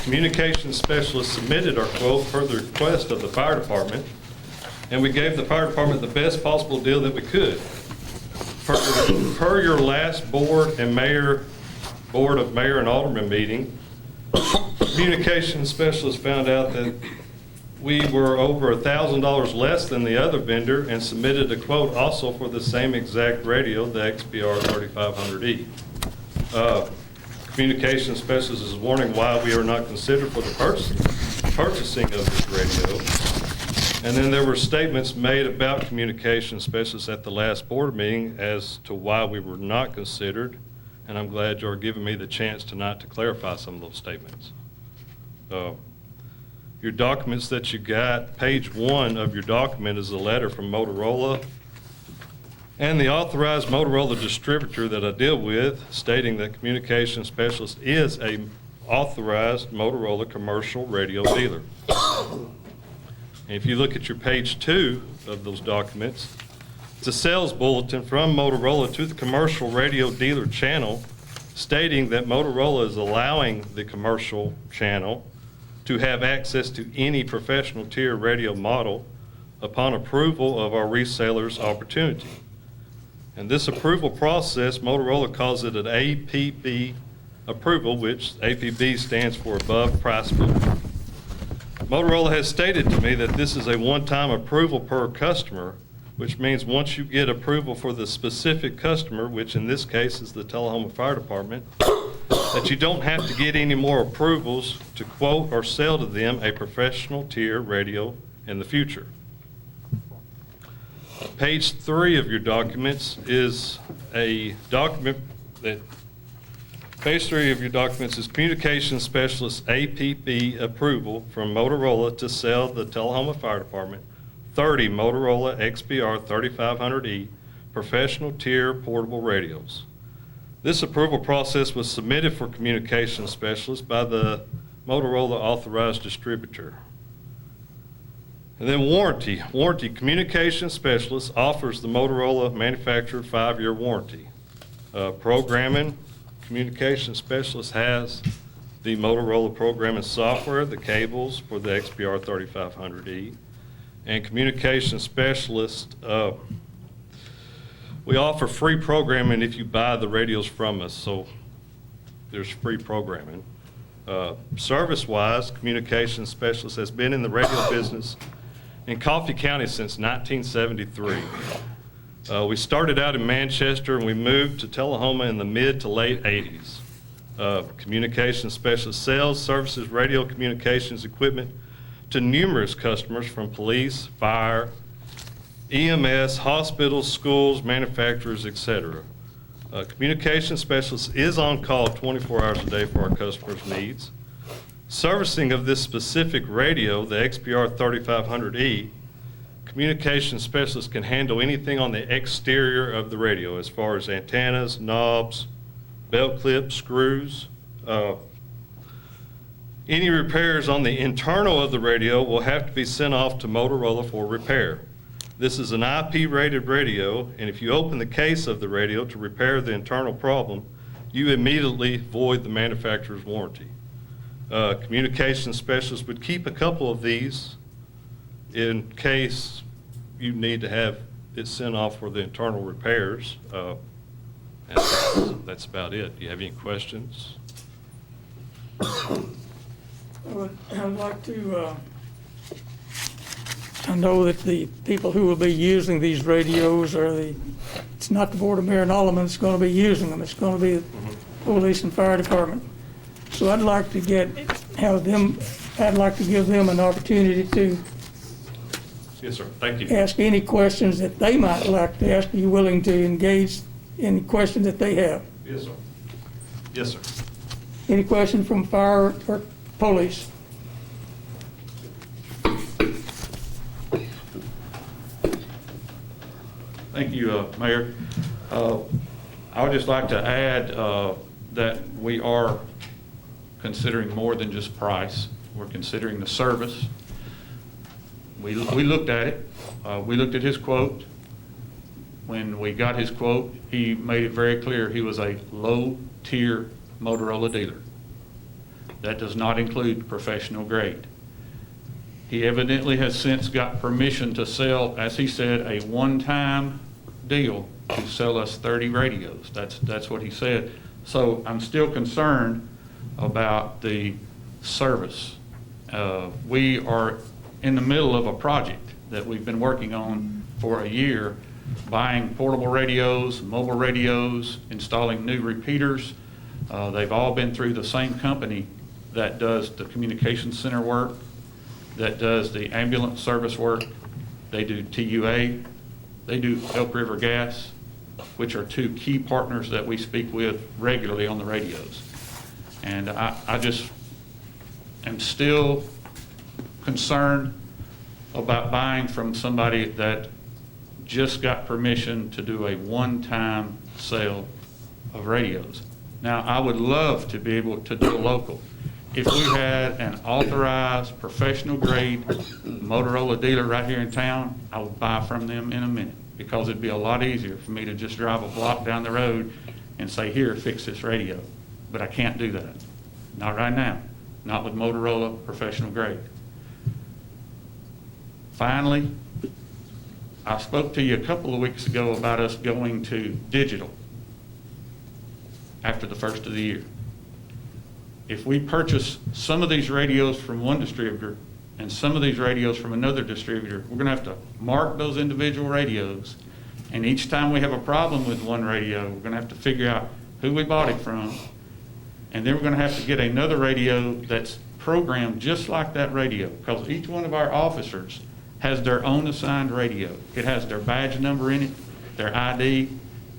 Communications specialists submitted our quote per the request of the fire department, and we gave the fire department the best possible deal that we could. Per your last board of mayor and alderman meeting, communications specialists found out that we were over $1,000 less than the other vendor and submitted a quote also for the same exact radio, the XPR 3500E. Communications specialist is wondering why we are not considered for the purchasing of this radio. And then there were statements made about communication specialists at the last board meeting as to why we were not considered, and I'm glad you're giving me the chance tonight to clarify some of those statements. Your documents that you got, page 1 of your document is a letter from Motorola and the authorized Motorola distributor that I deal with, stating that communication specialist is a authorized Motorola commercial radio dealer. And if you look at your page 2 of those documents, it's a sales bulletin from Motorola to the commercial radio dealer channel stating that Motorola is allowing the commercial channel to have access to any professional tier radio model upon approval of our reseller's opportunity. And this approval process, Motorola calls it an APB approval, which APB stands for Above Price Book. Motorola has stated to me that this is a one-time approval per customer, which means once you get approval for the specific customer, which in this case is the Tullahoma Fire Department, that you don't have to get any more approvals to quote or sell to them a professional tier radio in the future. Page 3 of your documents is a document that, page 3 of your documents is Communications Specialist APB approval from Motorola to sell the Tullahoma Fire Department 30 Motorola XBR 3500E professional tier portable radios. This approval process was submitted for Communications Specialist by the Motorola authorized distributor. And then warranty. Warranty. Communications Specialist offers the Motorola manufacturer 5-year warranty. Programming. Communications Specialist has the Motorola programming software, the cables for the XBR 3500E. And Communications Specialist, we offer free programming if you buy the radios from us, so there's free programming. Service-wise, Communications Specialist has been in the radio business in Coffee County since 1973. We started out in Manchester and we moved to Tullahoma in the mid to late 80s. Communications Specialist sells, services radio communications equipment to numerous customers from police, fire, EMS, hospitals, schools, manufacturers, etc. Communications Specialist is on call 24 hours a day for our customers' needs. Servicing of this specific radio, the XBR 3500E, Communications Specialist can handle anything on the exterior of the radio as far as antennas, knobs, belt clips, screws. Any repairs on the internal of the radio will have to be sent off to Motorola for repair. This is an IP-rated radio, and if you open the case of the radio to repair the internal problem, you immediately void the manufacturer's warranty. Communications Specialist would keep a couple of these in case you need to have it sent off for the internal repairs. And that's about it. Do you have any questions? I'd like to, I know that the people who will be using these radios it's not the Board of Mayor and Aldermen that's going to be using them. It's going to be the police and fire department. So I'd like to I'd like to give them an opportunity to Yes, sir. Thank you. ask any questions that they might like to ask. Are you willing to engage in questions that they have? Yes, sir. Yes, sir. Any question from fire or police? Thank you, Mayor. I would just like to add that we are considering more than just price. We're considering the service. We looked at it. We looked at his quote. When we got his quote, he made it very clear he was a low-tier Motorola dealer. That does not include professional grade. He evidently has since got permission to sell, as he said, a one-time deal to sell us 30 radios. That's what he said. So I'm still concerned about the service. We are in the middle of a project that we've been working on for a year, buying portable radios, mobile radios, installing new repeaters. They've all been through the same company that does the communication center work, that does the ambulance service work. They do TUA, they do Elk River Gas, which are two key partners that we speak with regularly on the radios. And I just am still concerned about buying from somebody that just got permission to do a one-time sale of radios. Now, I would love to be able to do a local. if we had an authorized, professional-grade Motorola dealer right here in town, I would buy from them in a minute, because it'd be a lot easier for me to just drive a block down the road and say, here, fix this radio. But I can't do that. Not right now. Not with Motorola professional grade. Finally, I spoke to you a couple of weeks ago about us going to digital after the first of the year. If we purchase some of these radios from one distributor and some of these radios from another distributor, we're going to have to mark those individual radios. And each time we have a problem with one radio, we're going to have to figure out who we bought it from. And then we're going to have to get another radio that's programmed just like that radio, because each one of our officers has their own assigned radio. It has their badge number in it, their ID.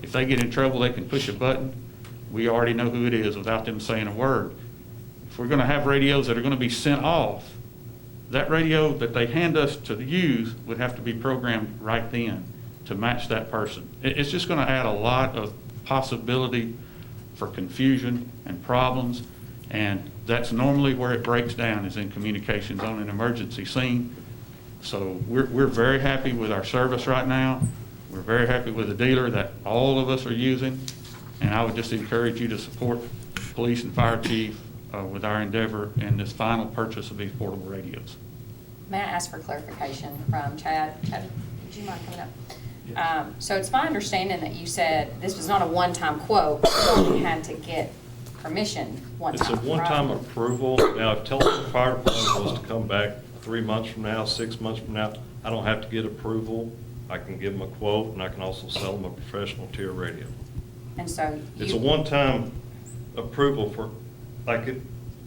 If they get in trouble, they can push a button. We already know who it is without them saying a word. If we're going to have radios that are going to be sent off, that radio that they hand us to use would have to be programmed right then to match that person. It's just going to add a lot of possibility for confusion and problems, and that's normally where it breaks down, is in communications on an emergency scene. So we're very happy with our service right now. We're very happy with the dealer that all of us are using, and I would just encourage you to support police and fire chief with our endeavor in this final purchase of these portable radios. May I ask for clarification from Chad? Chad, would you mind coming up? So it's my understanding that you said this was not a one-time quote, you had to get permission one time. It's a one-time right? approval. Now, if Tullahoma Fire Department was to come back 3 months from now, 6 months from now, I don't have to get approval. I can give them a quote, and I can also sell them a professional tier radio. And so It's a one-time approval for, like,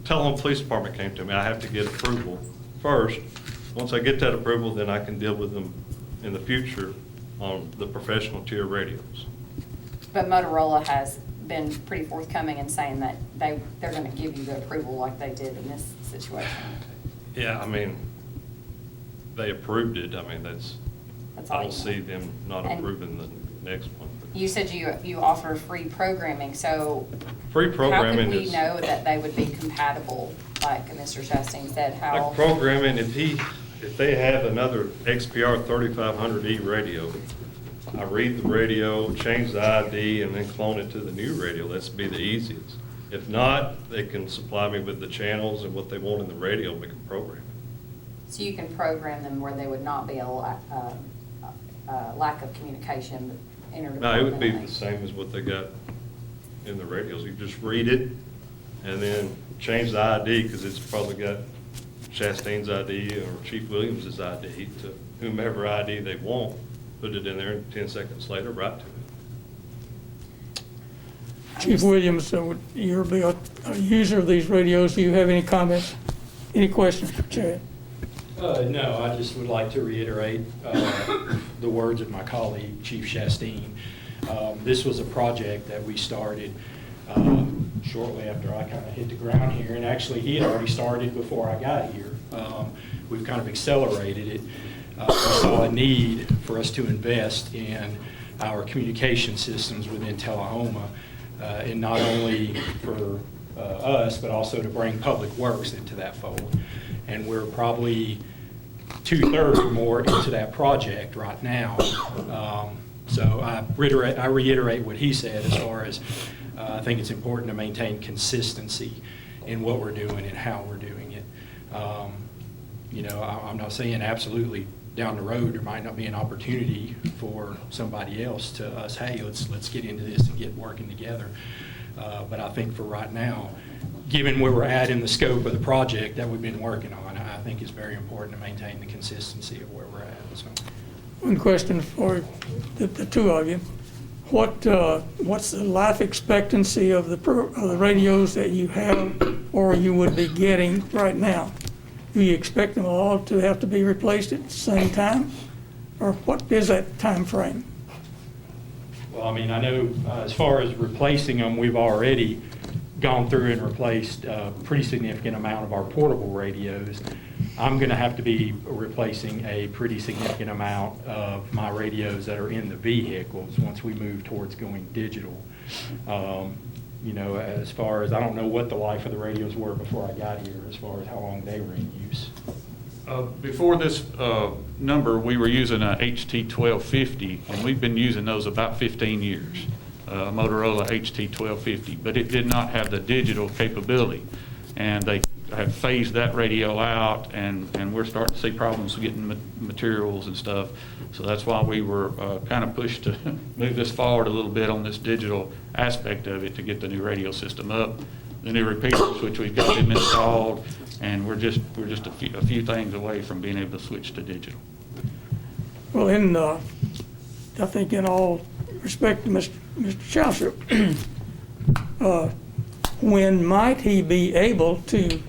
Tullahoma Police Department came to me, I have to get approval first. Once I get that approval, then I can deal with them in the future on the professional tier radios. But Motorola has been pretty forthcoming in saying that they're going to give you the approval like they did in this situation. Yeah, I mean, they approved it. I mean, That's I all don't you see them not And- approving the next one. You said you offer free programming, so Free programming how could we is, know that they would be compatible, like Mr. Chastain said, how? like programming, if they have another XPR 3500E radio, I read the radio, change the ID, and then clone it to the new radio. That's be the easiest. If not, they can supply me with the channels and what they want in the radio, we can program it. So you can program them where there would not be a lack of communication interdepartmentally? No, it would be the same as what they got in the radios. You just read it and then change the ID, because it's probably got Chastain's ID or Chief Williams's ID to whomever ID they want. Put it in there, and 10 seconds later, write to it. Chief Williams, you're a user of these radios. Do you have any comments, any questions for Chad? No, I just would like to reiterate the words of my colleague, Chief Chastain. This was a project that we started shortly after I kind of hit the ground here, and actually he had already started before I got here. We've kind of accelerated it. We saw a need for us to invest in our communication systems within Tullahoma, and not only for us, but also to bring Public Works into that fold. And we're probably 2/3 or more into that project right now. So I reiterate what he said as far as I think it's important to maintain consistency in what we're doing and how we're doing it. I'm not saying absolutely down the road there might not be an opportunity for somebody else to us, hey, let's get into this and get working together. But I think for right now, given where we're at in the scope of the project that we've been working on, I think it's very important to maintain the consistency of where we're at. So. One question for the two of you. What's the life expectancy of the radios that you have or you would be getting right now? Do you expect them all to have to be replaced at the same time? Or what is that time frame? Well, I mean, I know as far as replacing them, we've already gone through and replaced a pretty significant amount of our portable radios. I'm going to have to be replacing a pretty significant amount of my radios that are in the vehicles once we move towards going digital. you know, as far as, I don't know what the life of the radios were before I got here, as far as how long they were in use. Before this number, we were using a HT1250, and we've been using those about 15 years, Motorola HT1250, but it did not have the digital capability. And they have phased that radio out, and we're starting to see problems getting materials and stuff. So that's why we were kind of pushed to move this forward a little bit on this digital aspect of it to get the new radio system up. The new repeaters, which we've got them installed, and we're just a few things away from being able to switch to digital. Well, I think in all respect to Mr. Chaucer, when might he be able to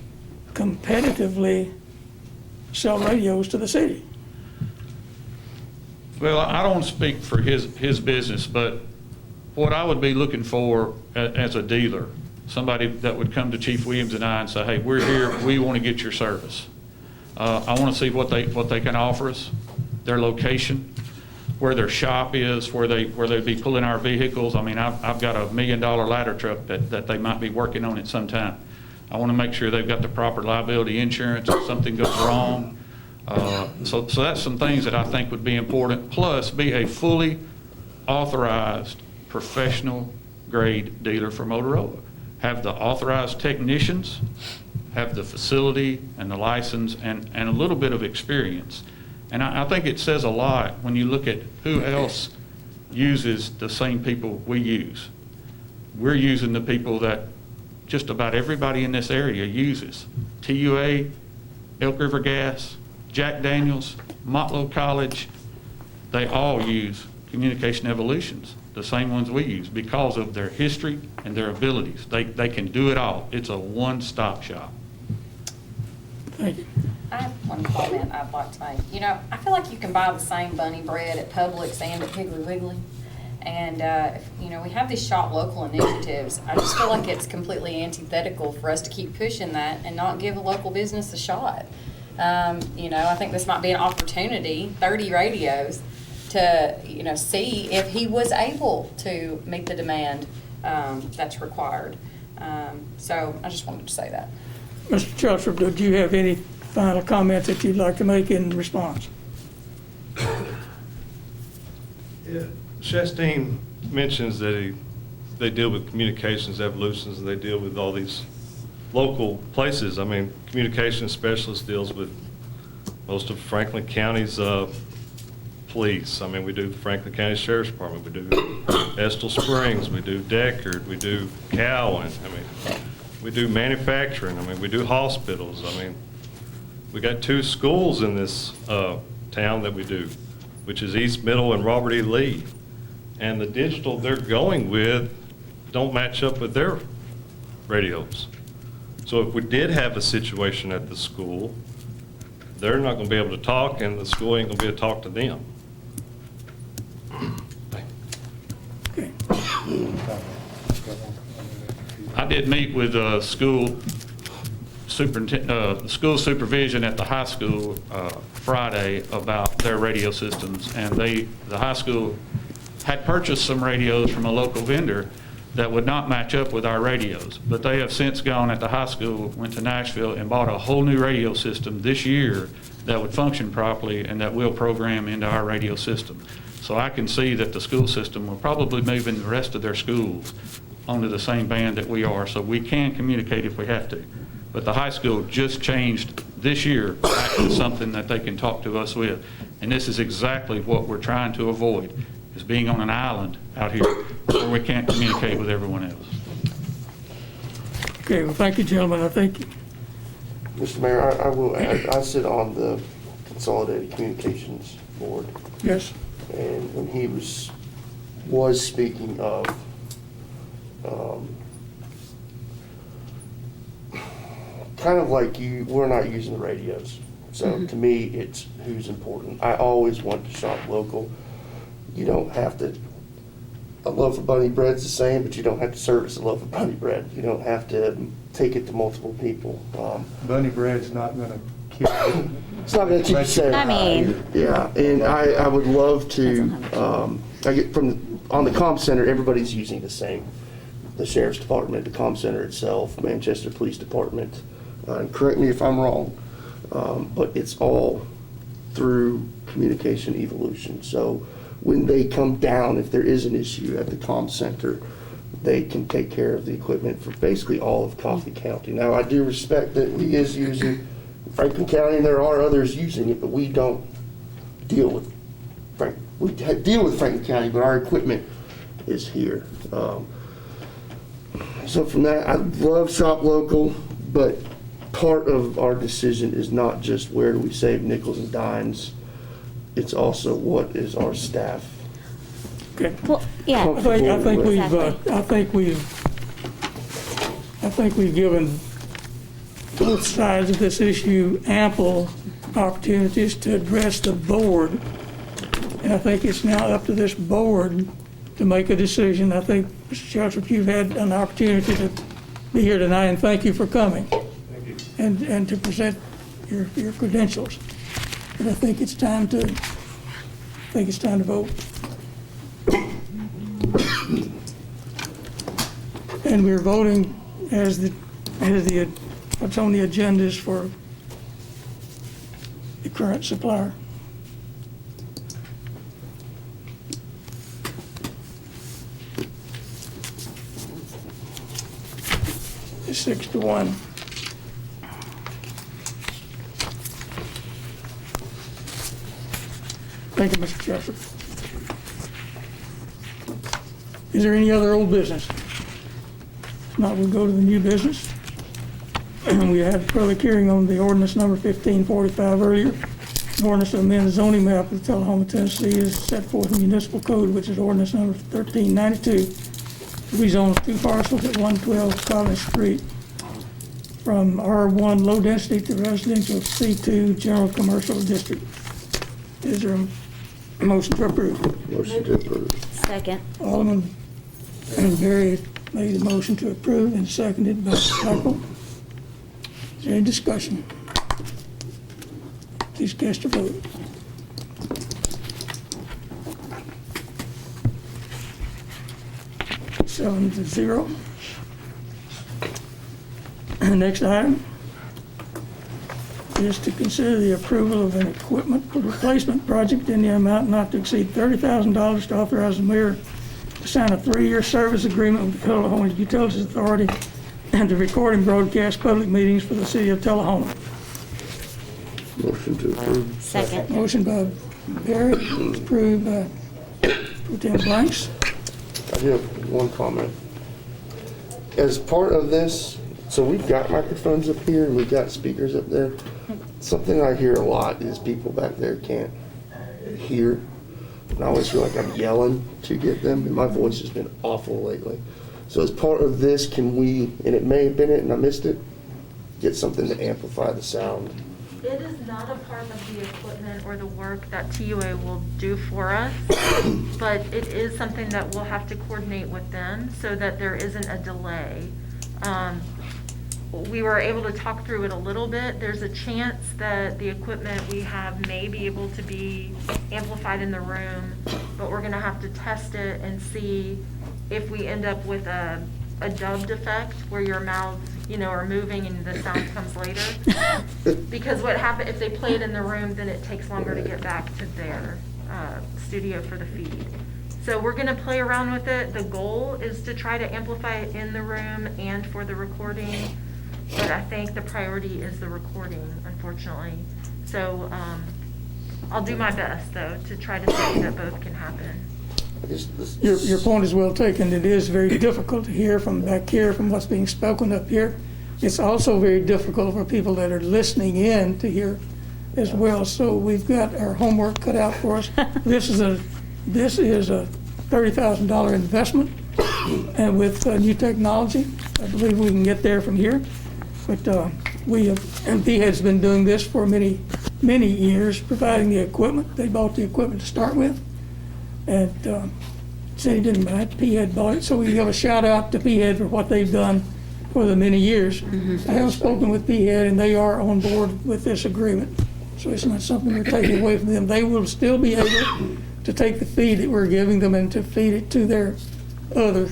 competitively sell radios to the city? Well, I don't speak for his business, but what I would be looking for as a dealer, somebody that would come to Chief Williams and I and say, hey, we're here, we want to get your service. I want to see what they can offer us, their location, where their shop is, where they'd be pulling our vehicles. I mean, I've got $1 million ladder truck that they might be working on at some time. I want to make sure they've got the proper liability insurance if something goes wrong. So that's some things that I think would be important. Plus, be a fully authorized professional grade dealer for Motorola. Have the authorized technicians, have the facility and the license, and a little bit of experience. And I think it says a lot when you look at who else uses the same people we use. We're using the people that just about everybody in this area uses. TUA, Elk River Gas, Jack Daniels, Motlow College, they all use Communication Evolutions, the same ones we use, because of their history and their abilities. They can do it all. It's a one-stop shop. Thank you. I have one comment I'd like to make. You know, I feel like you can buy the same bunny bread at Publix and at Piggly Wiggly. And, you know, we have these shop local initiatives. I just feel like it's completely antithetical for us to keep pushing that and not give a local business a shot. You know, I think this might be an opportunity, 30 radios, to, you know, see if he was able to meet the demand that's required. So I just wanted to say that. Mr. Chaucer, did you have any final comments that you'd like to make in response? Yeah, Chastain mentions that they deal with Communications Evolutions, and they deal with all these local places. I mean, Communications Specialist deals with most of Franklin County's police. I mean, we do Franklin County Sheriff's Department, we do Estill Springs, we do Deckard, we do Cowan. I mean, we do manufacturing. I mean, we do hospitals. I mean, we got 2 schools in this town that we do, which is East Middle and Robert E. Lee. And the digital they're going with don't match up with their radios. So if we did have a situation at the school, they're not going to be able to talk, and the school ain't going to be able to talk to them. I did meet with school supervision at the high school Friday about their radio systems, and the high school had purchased some radios from a local vendor that would not match up with our radios, but they have since gone at the high school, went to Nashville and bought a whole new radio system this year that would function properly and that will program into our radio system. So I can see that the school system will probably move in the rest of their schools onto the same band that we are, so we can communicate if we have to. But the high school just changed this year back to something that they can talk to us with. And this is exactly what we're trying to avoid, is being on an island out here where we can't communicate with everyone else. Okay, well, thank you, gentlemen. I think. Mr. Mayor, I will add, I sit on the Consolidated Communications Board. Yes. And when he was speaking of kind of like we're not using the radios. So to me, it's who's important. I always want to shop local. You don't have to, a loaf of bunny bread's the same, but you don't have to service a loaf of bunny bread. You don't have to take it to multiple people. Bunny bread's not going to keep it. It's not going to keep you safe. I mean. Yeah, and I would love to, I get on the comm center, everybody's using the same the Sheriff's Department, the comm center itself, Manchester Police Department, and correct me if I'm wrong, but it's all through communication evolution. So when they come down, if there is an issue at the comm center, they can take care of the equipment for basically all of Coffee County. Now, I do respect that we is using Franklin County, and there are others using it, but we don't deal with we deal with Franklin County, but our equipment is here. So from that, I love shop local, but part of our decision is not just where do we save nickels and dimes, it's also what is our staff. Okay. Well, yeah. I think we've given both sides of this issue ample opportunities to address the board. And I think it's now up to this board to make a decision. I think, Mr. Shellstrop, you've had an opportunity to be here tonight, and thank you for coming. Thank you. And to present your credentials. But I think it's time to vote. And we're voting as what's on the agenda is for the current supplier. It's 6-1. Thank you, Mr. Shellstrop. Is there any other old business? If not, we'll go to the new business. We had a public hearing on the ordinance number 1545 earlier. An ordinance to amend the zoning map of Tullahoma, Tennessee is set forth in municipal code, which is ordinance number 1392. Rezone 2 parcels at 112 College Street from R1 low density to residential C2 general commercial district. Is there a motion to approve? Motion to approve. Second. Alderman Berry made a motion to approve and seconded by Michael. Is there any discussion? Please cast your vote. Seven to 0. Next item is to consider the approval of an equipment replacement project in the amount not to exceed $30,000 to authorize the mayor to sign a 3-year service agreement with the Tullahoma Utilities Authority and to record and broadcast public meetings for the city of Tullahoma. Motion to approve. Second. Motion by Barry, approved by Pro Tem Blanks. I do have one comment. As part of this, so we've got microphones up here and we've got speakers up there. Something I hear a lot is people back there can't hear. And I always feel like I'm yelling to get them, and my voice has been awful lately. So as part of this, can we, and it may have been it and I missed it, get something to amplify the sound? It is not a part of the equipment or the work that TUA will do for us, but it is something that we'll have to coordinate with them so that there isn't a delay. We were able to talk through it a little bit. There's a chance that the equipment we have may be able to be amplified in the room, but we're gonna have to test it and see if we end up with a dubbed effect where your mouths, are moving and the sound comes later. Because what happens, if they play it in the room, then it takes longer to get back to their studio for the feed. So we're gonna play around with it. The goal is to try to amplify it in the room and for the recording, but I think the priority is the recording, unfortunately. So I'll do my best, though, to try to see that both can happen. Your point is well taken. It is very difficult to hear from back here, from what's being spoken up here. It's also very difficult for people that are listening in to hear as well. So we've got our homework cut out for us. This is a $30,000 investment, and with new technology, I believe we can get there from here. But MP has been doing this for many, many years, providing the equipment. They bought the equipment to start with, and said he didn't buy it. P-Head bought it, so we give a shout out to P-Head for what they've done for the many years. I have spoken with P-Head, and they are on board with this agreement. So it's not something we're taking away from them. They will still be able to take the feed that we're giving them and to feed it to their other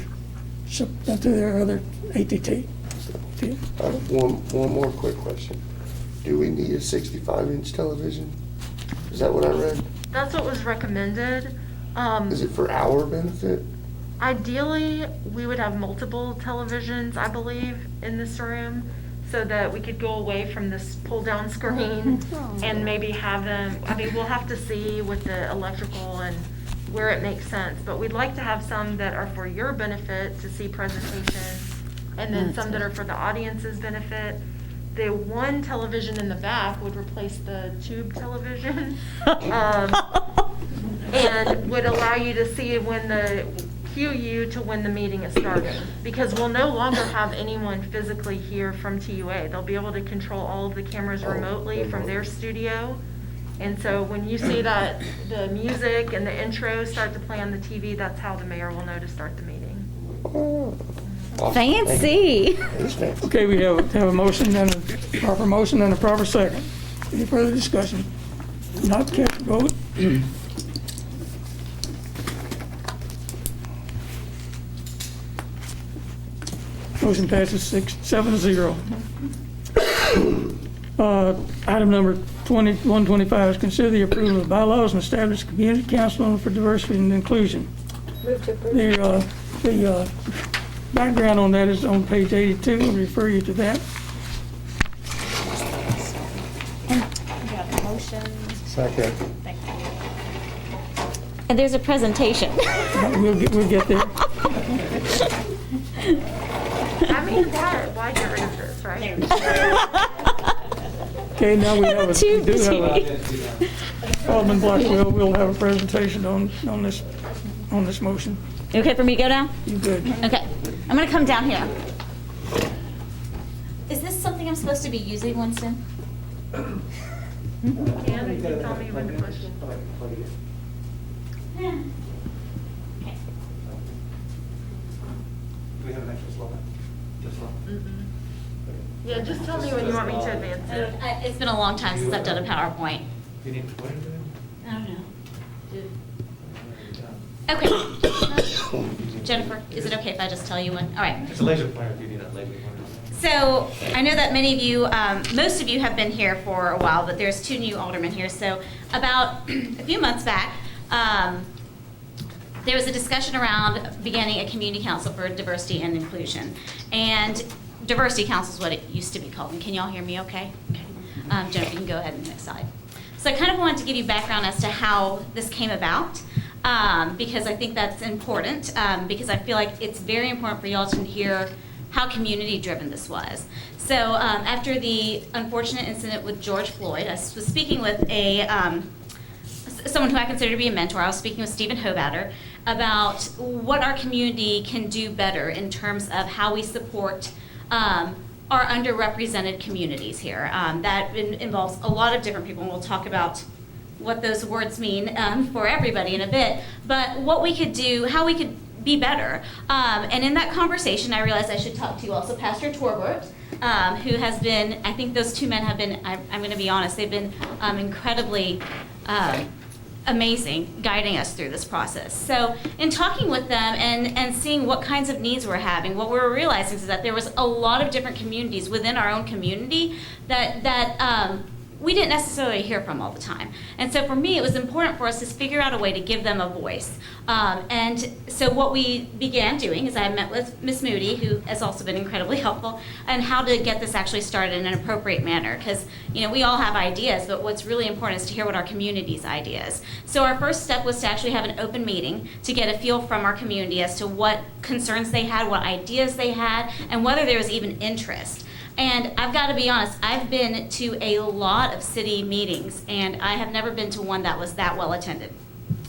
to their other ATT. One more quick question. Do we need a 65-inch television? Is that what I read? That's what was recommended. Is it for our benefit? Ideally, we would have multiple televisions, I believe, in this room, so that we could go away from this pull-down screen and maybe have them, I mean, we'll have to see with the electrical and where it makes sense, but we'd like to have some that are for your benefit to see presentations, and then some that are for the audience's benefit. The one television in the back would replace the tube television, and would allow you to see cue you to when the meeting is starting, because we'll no longer have anyone physically here from TUA. They'll be able to control all of the cameras remotely from their studio. And so when you see that the music and the intro start to play on the TV, that's how the mayor will know to start the meeting. Fancy. Okay, we have a motion and a proper motion and a proper second. Any further discussion? Not cast vote. Motion passes 7-0. Item number 125 is consider the approval of bylaws and establish a community council for diversity and inclusion. Move to approve. The background on that is on page 82. I'll refer you to that. We got a motion. Second. Thank you. And there's a presentation. We'll get there. I mean, why get rid of this, right? Okay, now we have Tube Alderman Blackwell will have a presentation on this motion. You okay for me to go down? You good? Okay, I'm gonna come down here. Is this something I'm supposed to be using, Winston? Can you tell me when to push? Yeah. Do we have an extra slide? Just slide? Yeah, just tell me when you want me to advance it. It's been a long time since I've done a PowerPoint. Do you need to put it in? I don't know. Okay. Jennifer, is it okay if I just tell you when? All right. It's a laser pointer if you need that laser pointer. So I know that many of you, most of you have been here for a while, but there's 2 new aldermen here. So about a few months back, there was a discussion around beginning a community council for diversity and inclusion. And diversity council is what it used to be called. And can y'all hear me okay? Okay. Jennifer, you can go ahead and next slide. So I kind of wanted to give you background as to how this came about, because I think that's important, because I feel like it's very important for y'all to hear how community-driven this was. So after the unfortunate incident with George Floyd, I was speaking with someone who I consider to be a mentor. I was speaking with Stephen Hobatter about what our community can do better in terms of how we support our underrepresented communities here. That involves a lot of different people, and we'll talk about what those words mean for everybody in a bit, but what we could do, how we could be better. And in that conversation, I realized I should talk to you also Pastor Torbert, who has been, I think those 2 men have been, I'm going to be honest, they've been incredibly amazing guiding us through this process. So in talking with them and seeing what kinds of needs we're having, what we were realizing is that there was a lot of different communities within our own community that we didn't necessarily hear from all the time. And so for me, it was important for us to figure out a way to give them a voice. And so what we began doing is I met with Ms. Moody, who has also been incredibly helpful, and how to get this actually started in an appropriate manner. Because, we all have ideas, but what's really important is to hear what our community's ideas. So our first step was to actually have an open meeting to get a feel from our community as to what concerns they had, what ideas they had, and whether there was even interest. And I've got to be honest, I've been to a lot of city meetings, and I have never been to one that was that well attended.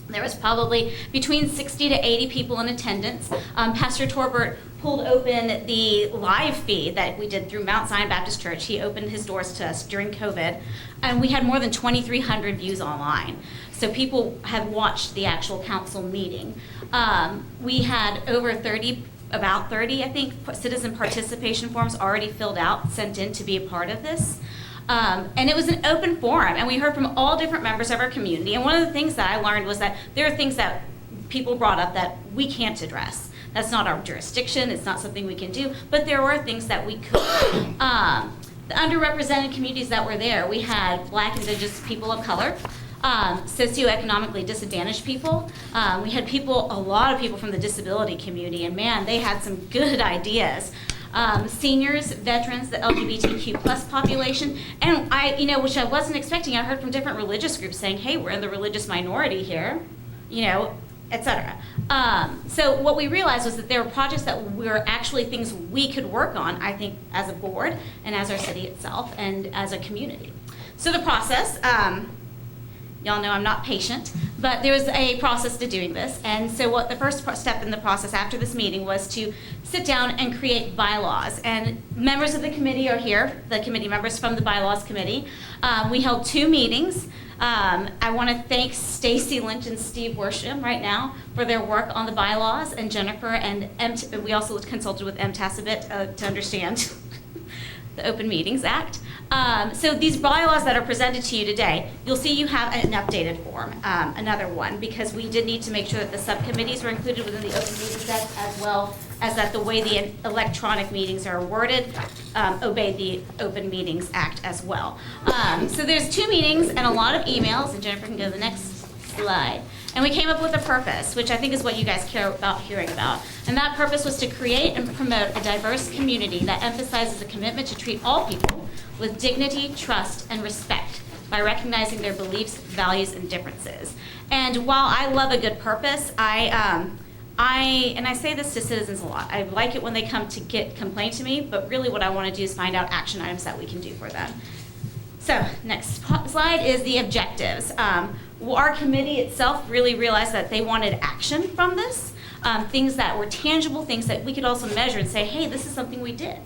There was probably between 60 to 80 people in attendance. Pastor Torbert pulled open the live feed that we did through Mount Zion Baptist Church. He opened his doors to us during COVID, and we had more than 2,300 views online. So people had watched the actual council meeting. We had about 30, I think, citizen participation forms already filled out, sent in to be a part of this. And it was an open forum, and we heard from all different members of our community. And one of the things that I learned was that there are things that people brought up that we can't address, That's not our jurisdiction, it's not something we can do, but there were things that we could. The underrepresented communities that were there, we had Black, Indigenous, people of color, socioeconomically disadvantaged people. We had people, a lot of people from the disability community, and man, they had some good ideas. Seniors, veterans, the LGBTQ plus population, and which I wasn't expecting. I heard from different religious groups saying, hey, we're in the religious minority here, etc. So what we realized was that there were projects that were actually things we could work on, I think, as a board and as our city itself and as a community. So the process, y'all know I'm not patient, but there was a process to doing this. And so what the first step in the process after this meeting was to sit down and create bylaws. And members of the committee are here, the committee members from the bylaws committee. We held 2 meetings. I want to thank Stacy Lynch and Steve Worsham right now for their work on the bylaws, and Jennifer, and we also consulted with MTAS a bit to understand the Open Meetings Act. So these bylaws that are presented to you today, you'll see you have an updated form, another one, because we did need to make sure that the subcommittees were included within the Open Meetings Act, as well as that the way the electronic meetings are worded obey the Open Meetings Act as well. So there's 2 meetings and a lot of emails, and Jennifer can go to the next slide. And we came up with a purpose, which I think is what you guys care about hearing about. And that purpose was to create and promote a diverse community that emphasizes a commitment to treat all people with dignity, trust, and respect by recognizing their beliefs, values, and differences. And while I love a good purpose, and I say this to citizens a lot, I like it when they come to complain to me, but really what I want to do is find out action items that we can do for them. So next slide is the objectives. Our committee itself really realized that they wanted action from this, things that were tangible, things that we could also measure and say, hey, this is something we did.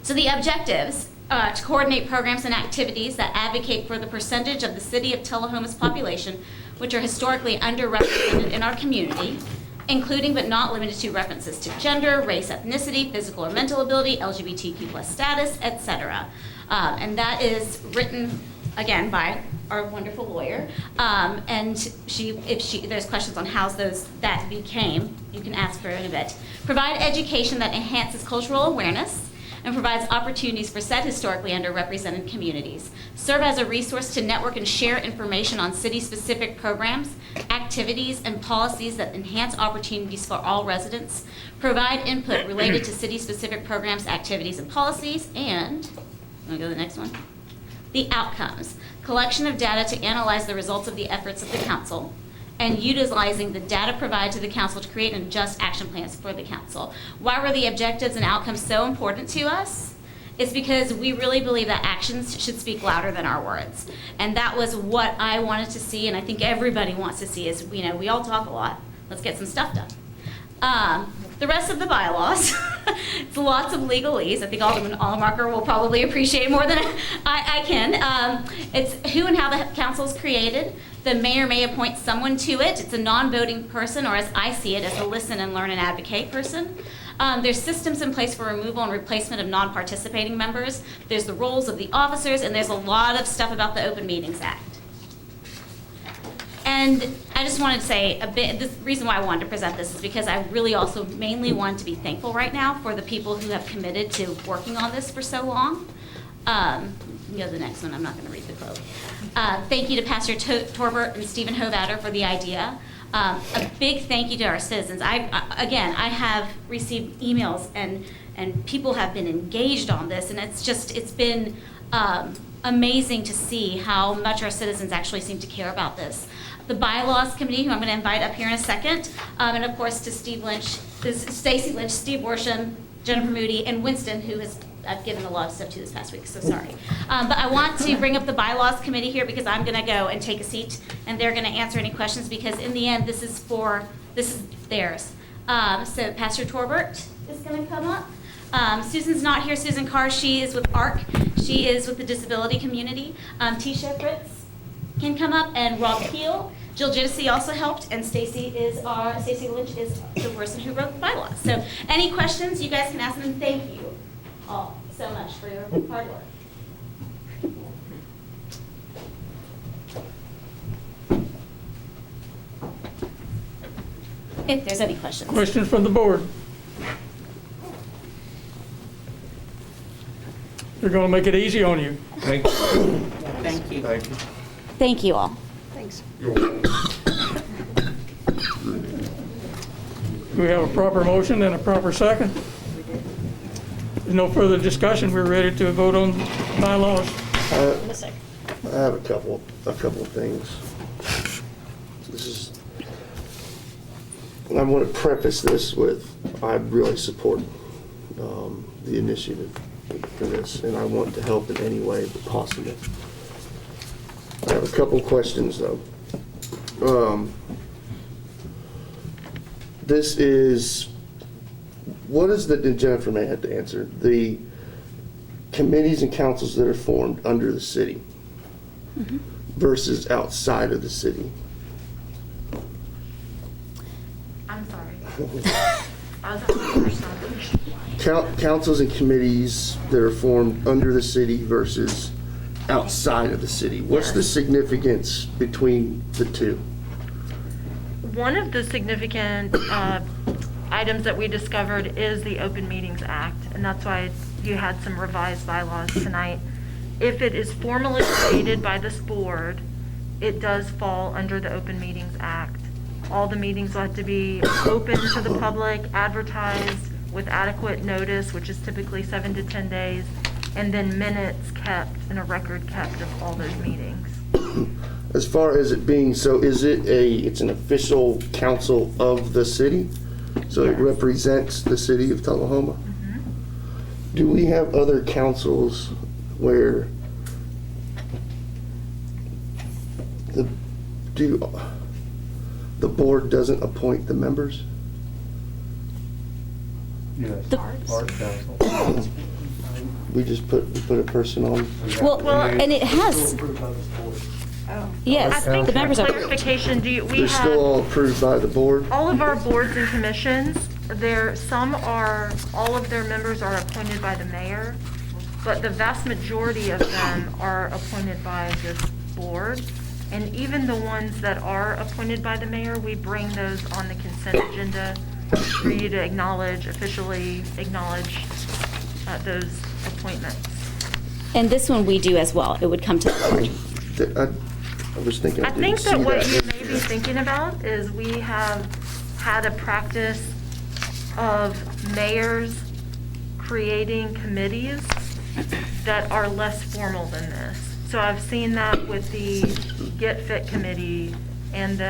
So the objectives, to coordinate programs and activities that advocate for the percentage of the city of Tullahoma's population, which are historically underrepresented in our community, including but not limited to references to gender, race, ethnicity, physical or mental ability, LGBTQ plus status, etc. And that is written, again, by our wonderful lawyer. And if there's questions on how that became, you can ask her in a bit. Provide education that enhances cultural awareness and provides opportunities for said historically underrepresented communities. Serve as a resource to network and share information on city-specific programs, activities, and policies that enhance opportunities for all residents. Provide input related to city-specific programs, activities, and policies. And, I'm gonna go to the next one. The outcomes. Collection of data to analyze the results of the efforts of the council, and utilizing the data provided to the council to create and adjust action plans for the council. Why were the objectives and outcomes so important to us? It's because we really believe that actions should speak louder than our words. And that was what I wanted to see, and I think everybody wants to see is, we all talk a lot. Let's get some stuff done. The rest of the bylaws, it's lots of legalese. I think Alderman Allmarker will probably appreciate more than I can. It's who and how the council is created. The mayor may appoint someone to it. It's a non-voting person, or as I see it, as a listen and learn and advocate person. There's systems in place for removal and replacement of non-participating members. There's the roles of the officers, and there's a lot of stuff about the Open Meetings Act. And I just wanted to say the reason why I wanted to present this is because I really also mainly want to be thankful right now for the people who have committed to working on this for so long. You know, the next one, I'm not going to read the quote. Thank you to Pastor Torbert and Stephen Hovatter for the idea. A big thank you to our citizens. I have received emails and people have been engaged on this, and it's been amazing to see how much our citizens actually seem to care about this. The bylaws committee, who I'm going to invite up here in a second, and of course to Stacy Lynch, Steve Worsham, Jennifer Moody, and Winston, who has given a lot of stuff to this past week, so sorry. But I want to bring up the bylaws committee here because I'm going to go and take a seat, and they're going to answer any questions because in the end, this is theirs. So Pastor Torbert is going to come up. Susan's not here. Susan Carr, she is with ARC. She is with the disability community. Tisha Fritz can come up, and Rob Peel. Jill Giddesy also helped, and Stacy Lynch is the person who wrote the bylaws. So any questions, you guys can ask them. Thank you all so much for your hard work. if there's any questions. Questions from the board? They're going to make it easy on you. Thank you. Thank you. Thank you. Thank you all. Thanks. Do we have a proper motion and a proper second? There's no further discussion. We're ready to vote on bylaws. I have a couple of things. This is, and I want to preface this with, I really support the initiative for this, and I want to help in any way possible. I have a couple of questions, though. This is, what is the, and Jennifer may have to answer, the committees and councils that are formed under the city versus outside of the city? I'm sorry. I was asking for something. Councils and committees that are formed under the city versus outside of the city. What's the significance between the two? One of the significant items that we discovered is the Open Meetings Act, and that's why you had some revised bylaws tonight. If it is formally created by this board, it does fall under the Open Meetings Act. All the meetings will have to be open to the public, advertised with adequate notice, which is typically 7 to 10 days, and then minutes kept and a record kept of all those meetings. As far as it being, so is it it's an official council of the city? So it represents the city of Tullahoma? Do we have other councils where the board doesn't appoint the members? Yes, art council. We just put a person on? Well, and it has, yes, I think the members for are. clarification, we They're still all approved by the board? all of our boards and commissions, all of their members are appointed by the mayor, but the vast majority of them are appointed by this board. And even the ones that are appointed by the mayor, we bring those on the consent agenda for you to officially acknowledge those appointments. And this one we do as well. It would come to the board. I was thinking I think that what you may be thinking about is we have had a practice of mayors creating committees that are less formal than this. So I've seen that with the Get Fit Committee and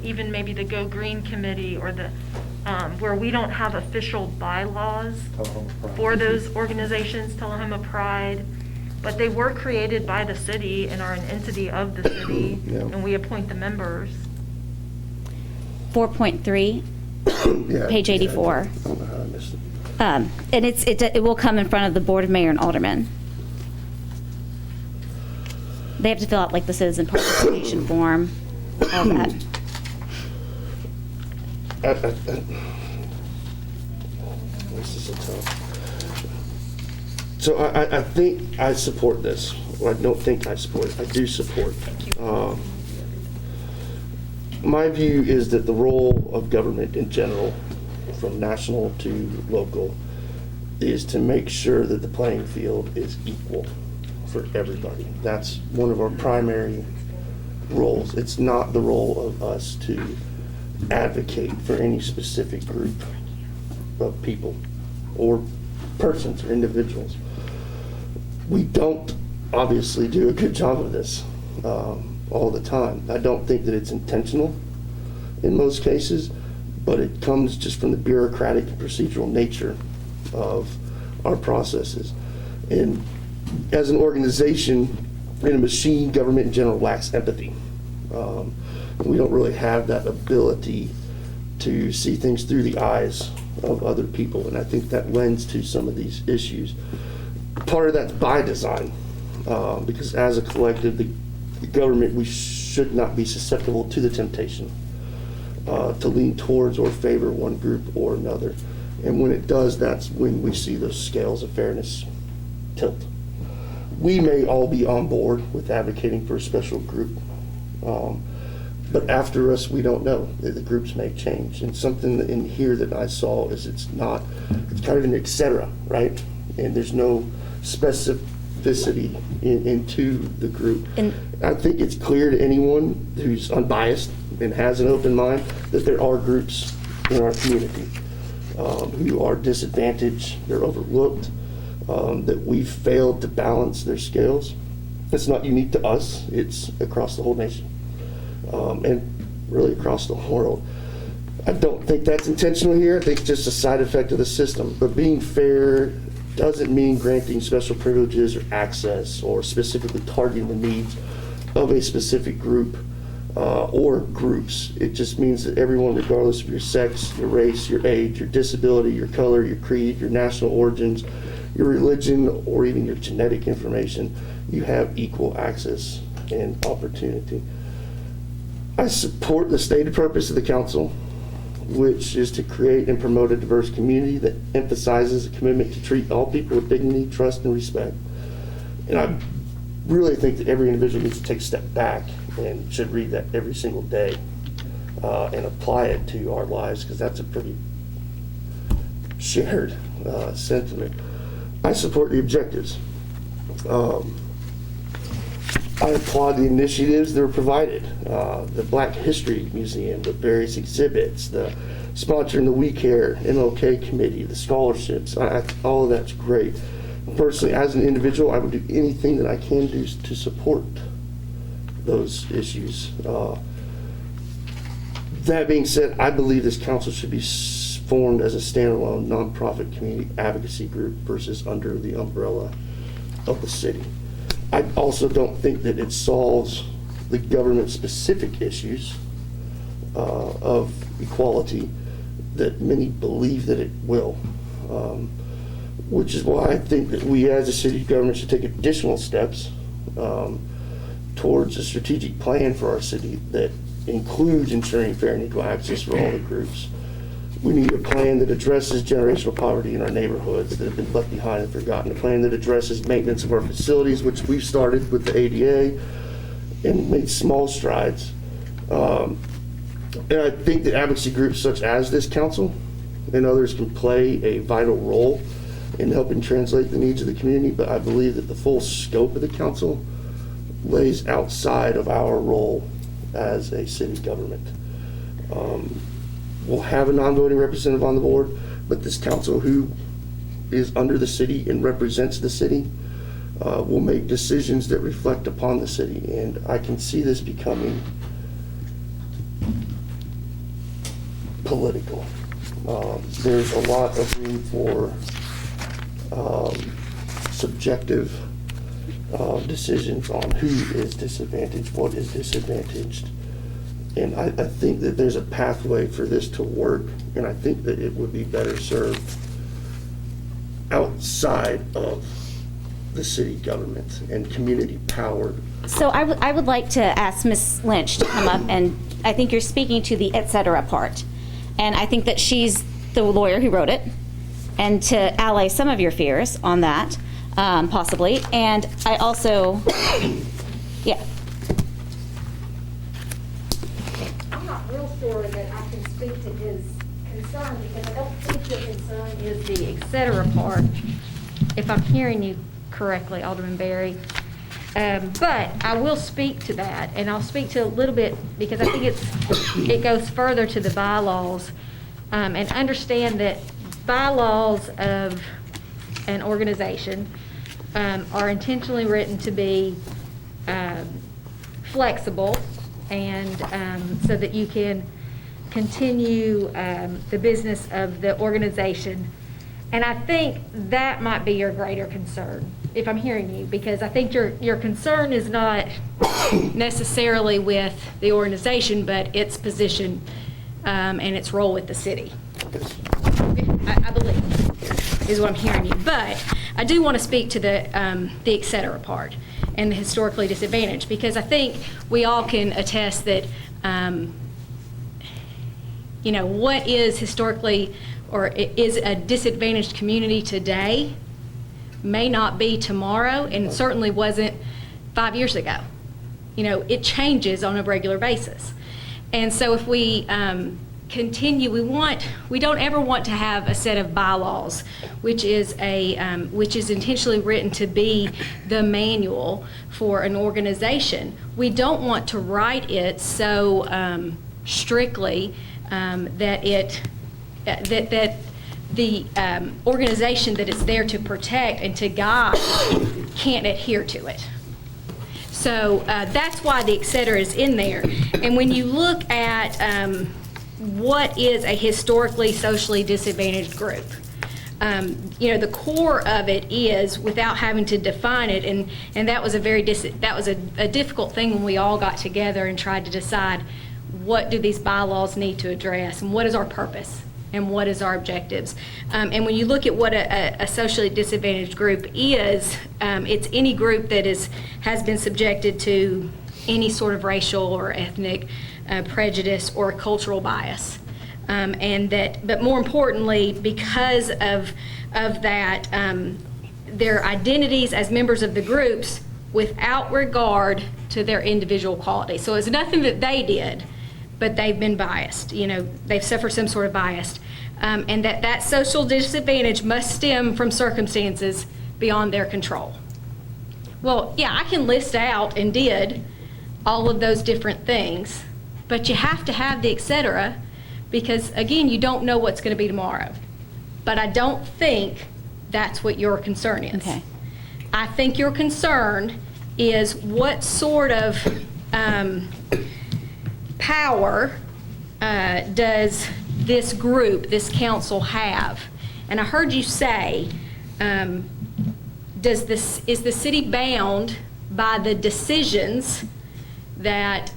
even maybe the Go Green Committee or the, where we don't have official bylaws for those organizations, Tullahoma Pride, but they were created by the city and are an entity of the city, and we appoint the members. 4.3, page 84. I don't know how I missed it. And it will come in front of the Board of Mayor and Aldermen. They have to fill out like the citizen participation form, all that. This is a tough. So I think I support this. Well, I don't think I support it. I do support it. My view is that the role of government in general, from national to local, is to make sure that the playing field is equal for everybody. That's one of our primary roles. It's not the role of us to advocate for any specific group of people or persons or individuals. We don't obviously do a good job of this all the time. I don't think that it's intentional in most cases, but it comes just from the bureaucratic and procedural nature of our processes. And as an organization, in a machine, government in general lacks empathy. We don't really have that ability to see things through the eyes of other people, and I think that lends to some of these issues. Part of that's by design, because as a collective, the government, we should not be susceptible to the temptation to lean towards or favor one group or another. And when it does, that's when we see those scales of fairness tilt. We may all be on board with advocating for a special group, But after us, we don't know. The groups may change. And something in here that I saw is it's kind of an et cetera, right? And there's no specificity into the group. And I think it's clear to anyone who's unbiased and has an open mind that there are groups in our community who are disadvantaged, they're overlooked, that we've failed to balance their scales. It's not unique to us, it's across the whole nation, and really across the world. I don't think that's intentional here. I think it's just a side effect of the system. But being fair doesn't mean granting special privileges or access or specifically targeting the needs of a specific group or groups. It just means that everyone, regardless of your sex, your race, your age, your disability, your color, your creed, your national origins, your religion, or even your genetic information, you have equal access and opportunity. I support the stated purpose of the council, which is to create and promote a diverse community that emphasizes a commitment to treat all people with dignity, trust, and respect. And I really think that every individual needs to take a step back and should read that every single day and apply it to our lives, because that's a pretty shared sentiment. I support the objectives. I applaud the initiatives that were provided. The Black History Museum, the various exhibits, the sponsoring the We Care MLK committee, the scholarships, all of that's great. Personally, as an individual, I would do anything that I can do to support those issues. That being said, I believe this council should be formed as a standalone nonprofit community advocacy group versus under the umbrella of the city. I also don't think that it solves the government-specific issues of equality that many believe that it will, which is why I think that we as a city government should take additional steps towards a strategic plan for our city that includes ensuring fair and equal access for all the groups. We need a plan that addresses generational poverty in our neighborhoods that have been left behind and forgotten. A plan that addresses maintenance of our facilities, which we've started with the ADA and made small strides. And I think that advocacy groups such as this council and others can play a vital role in helping translate the needs of the community, but I believe that the full scope of the council lays outside of our role as a city government. We'll have a non-voting representative on the board, but this council, who is under the city and represents the city, will make decisions that reflect upon the city. And I can see this becoming political. There's a lot of room for subjective decisions on who is disadvantaged, what is disadvantaged. And I think that there's a pathway for this to work, and I think that it would be better served outside of the city government and community powered. So I would like to ask Ms. Lynch to come up, and I think you're speaking to the et cetera part. And I think that she's the lawyer who wrote it, and to allay some of your fears on that, possibly. And I also, yeah. I'm not real sure that I can speak to his concern, because I don't think the concern is the et cetera part, if I'm hearing you correctly, Alderman Berry. But I will speak to that, and I'll speak to a little bit, because I think it goes further to the bylaws, and understand that bylaws of an organization are intentionally written to be flexible, and so that you can continue the business of the organization. And I think that might be your greater concern, if I'm hearing you, because I think your concern is not necessarily with the organization, but its position and its role with the city. I believe is what I'm hearing you. But I do want to speak to the et cetera part and the historically disadvantaged, because I think we all can attest that what is historically or is a disadvantaged community today may not be tomorrow, and certainly wasn't 5 years ago. It changes on a regular basis. And so if we continue, we don't ever want to have a set of bylaws, which is intentionally written to be the manual for an organization. We don't want to write it so strictly that the organization that it's there to protect and to guide can't adhere to it. So that's why the et cetera is in there. And when you look at what is a historically socially disadvantaged group, the core of it is, without having to define it, and that was a difficult thing when we all got together and tried to decide what do these bylaws need to address and what is our purpose and what is our objectives. And when you look at what a socially disadvantaged group is, it's any group that has been subjected to any sort of racial or ethnic prejudice or cultural bias. But more importantly, because of that, their identities as members of the groups without regard to their individual qualities. So it's nothing that they did, but they've been biased. They've suffered some sort of bias. And that social disadvantage must stem from circumstances beyond their control. Well, yeah, I can list out, and did, all of those different things, but you have to have the et cetera, because again, you don't know what's going to be tomorrow. But I don't think that's what your concern is. Okay. I think your concern is what sort of power does this group, this council have? And I heard you say, is the city bound by the decisions that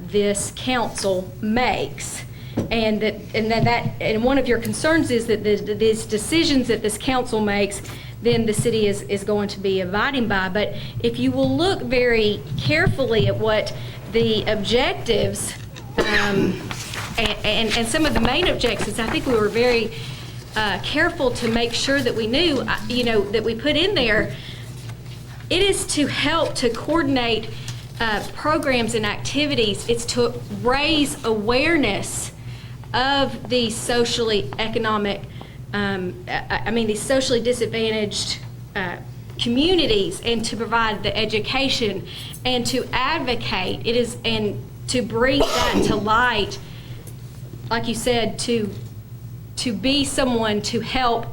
this council makes? And one of your concerns is that these decisions that this council makes, then the city is going to be abiding by. But if you will look very carefully at what the objectives and some of the main objectives, I think we were very careful to make sure that we knew, that we put in there. It is to help to coordinate programs and activities. It's to raise awareness of the socially economic, these socially disadvantaged communities, and to provide the education and to advocate. It is, and to bring that to light, like you said, to be someone to help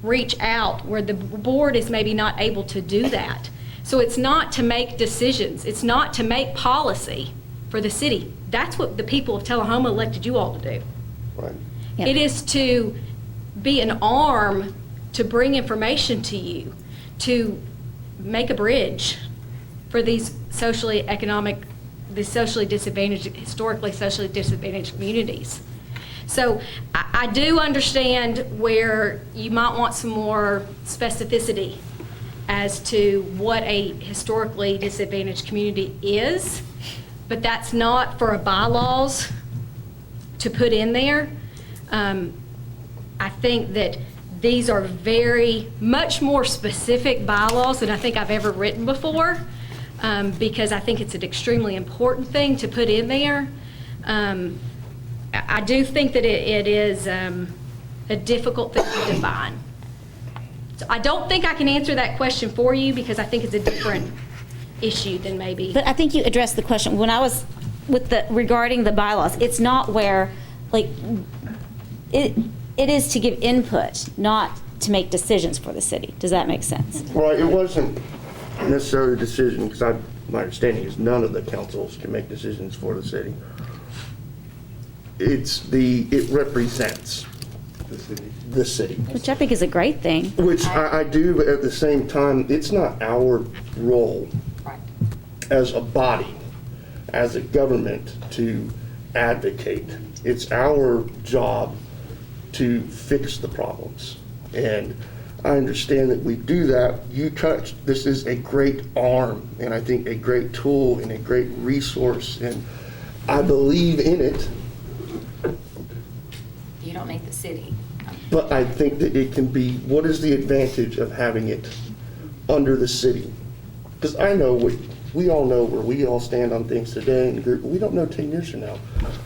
reach out where the board is maybe not able to do that. So it's not to make decisions. It's not to make policy for the city. That's what the people of Tullahoma elected you all to do. Right. Yep. It is to be an arm to bring information to you, to make a bridge for these socially disadvantaged, historically socially disadvantaged communities. So I do understand where you might want some more specificity as to what a historically disadvantaged community is, but that's not for a bylaws to put in there. I think that these are very much more specific bylaws than I think I've ever written before, because I think it's an extremely important thing to put in there. I do think that it is a difficult thing to define. So I don't think I can answer that question for you, because I think it's a different issue than maybe. But I think you addressed the question. When I was regarding the bylaws, it's not where, it is to give input, not to make decisions for the city. Does that make sense? Right, it wasn't necessarily a decision, because my understanding is none of the councils can make decisions for the city. It represents the city. Which I think is a great thing. Which I do, but at the same time, it's not our role as a body, as a government, to advocate. It's our job to fix the problems. And I understand that we do that. This is a great arm, and I think a great tool and a great resource, and I believe in it. You don't make the city. But I think that it can be, what is the advantage of having it under the city? Because I know what We all know where we all stand on things today in the group, but we don't know 10 years from now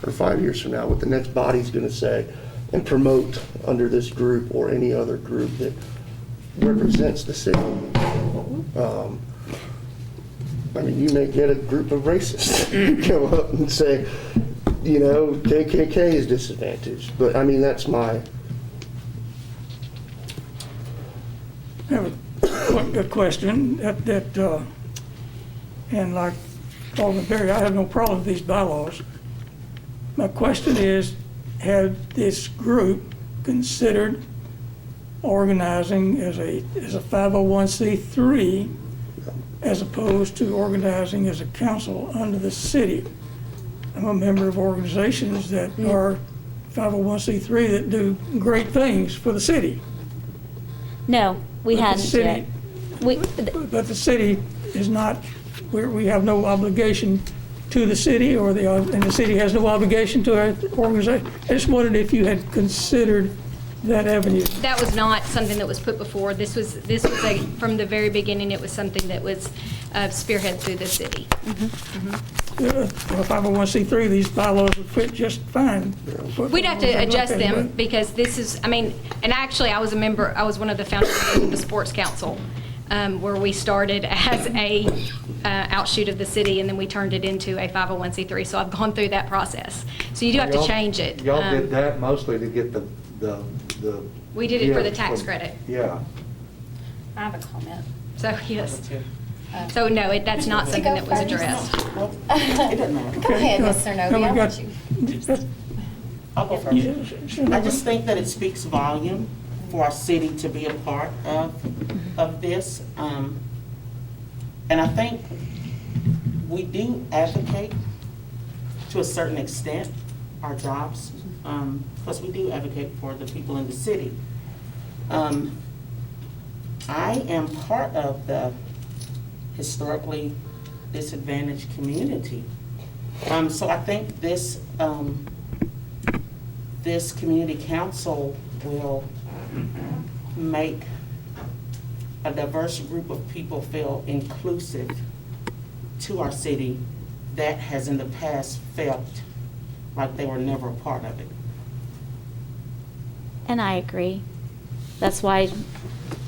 or 5 years from now what the next body's gonna say and promote under this group or any other group that represents the city. I mean, you may get a group of racists come up and say, you know, KKK is disadvantaged, but I mean, that's my. I have a question and like Alderman Perry, I have no problem with these bylaws. My question is, have this group considered organizing as a 501c3 as opposed to organizing as a council under the city? I'm a member of organizations that are 501c3 that do great things for the city. No, we hadn't yet. But the city is not, we have no obligation to the city, and the city has no obligation to our organization. I just wondered if you had considered that avenue. That was not something that was put before. This was from the very beginning, it was something that was spearheaded through the city. For 501c3, these bylaws would fit just fine. We'd have to adjust them because this is, I mean, and actually I was one of the founders of the Sports Council, where we started as a outshoot of the city and then we turned it into a 501c3. So I've gone through that process. So you do have to change it. Y'all did that mostly to get the we did it for the tax credit. Yeah. I have a comment. So, yes. So, no, that's not something that was addressed. It doesn't matter. Go ahead, Mr. Novi, I'll let you. I'll go first. I just think that it speaks volume for our city to be a part of this. And I think we do advocate to a certain extent our jobs, because we do advocate for the people in the city. I am part of the historically disadvantaged community. So I think this community council will make a diverse group of people feel inclusive to our city that has in the past felt like they were never a part of it. And I agree. That's why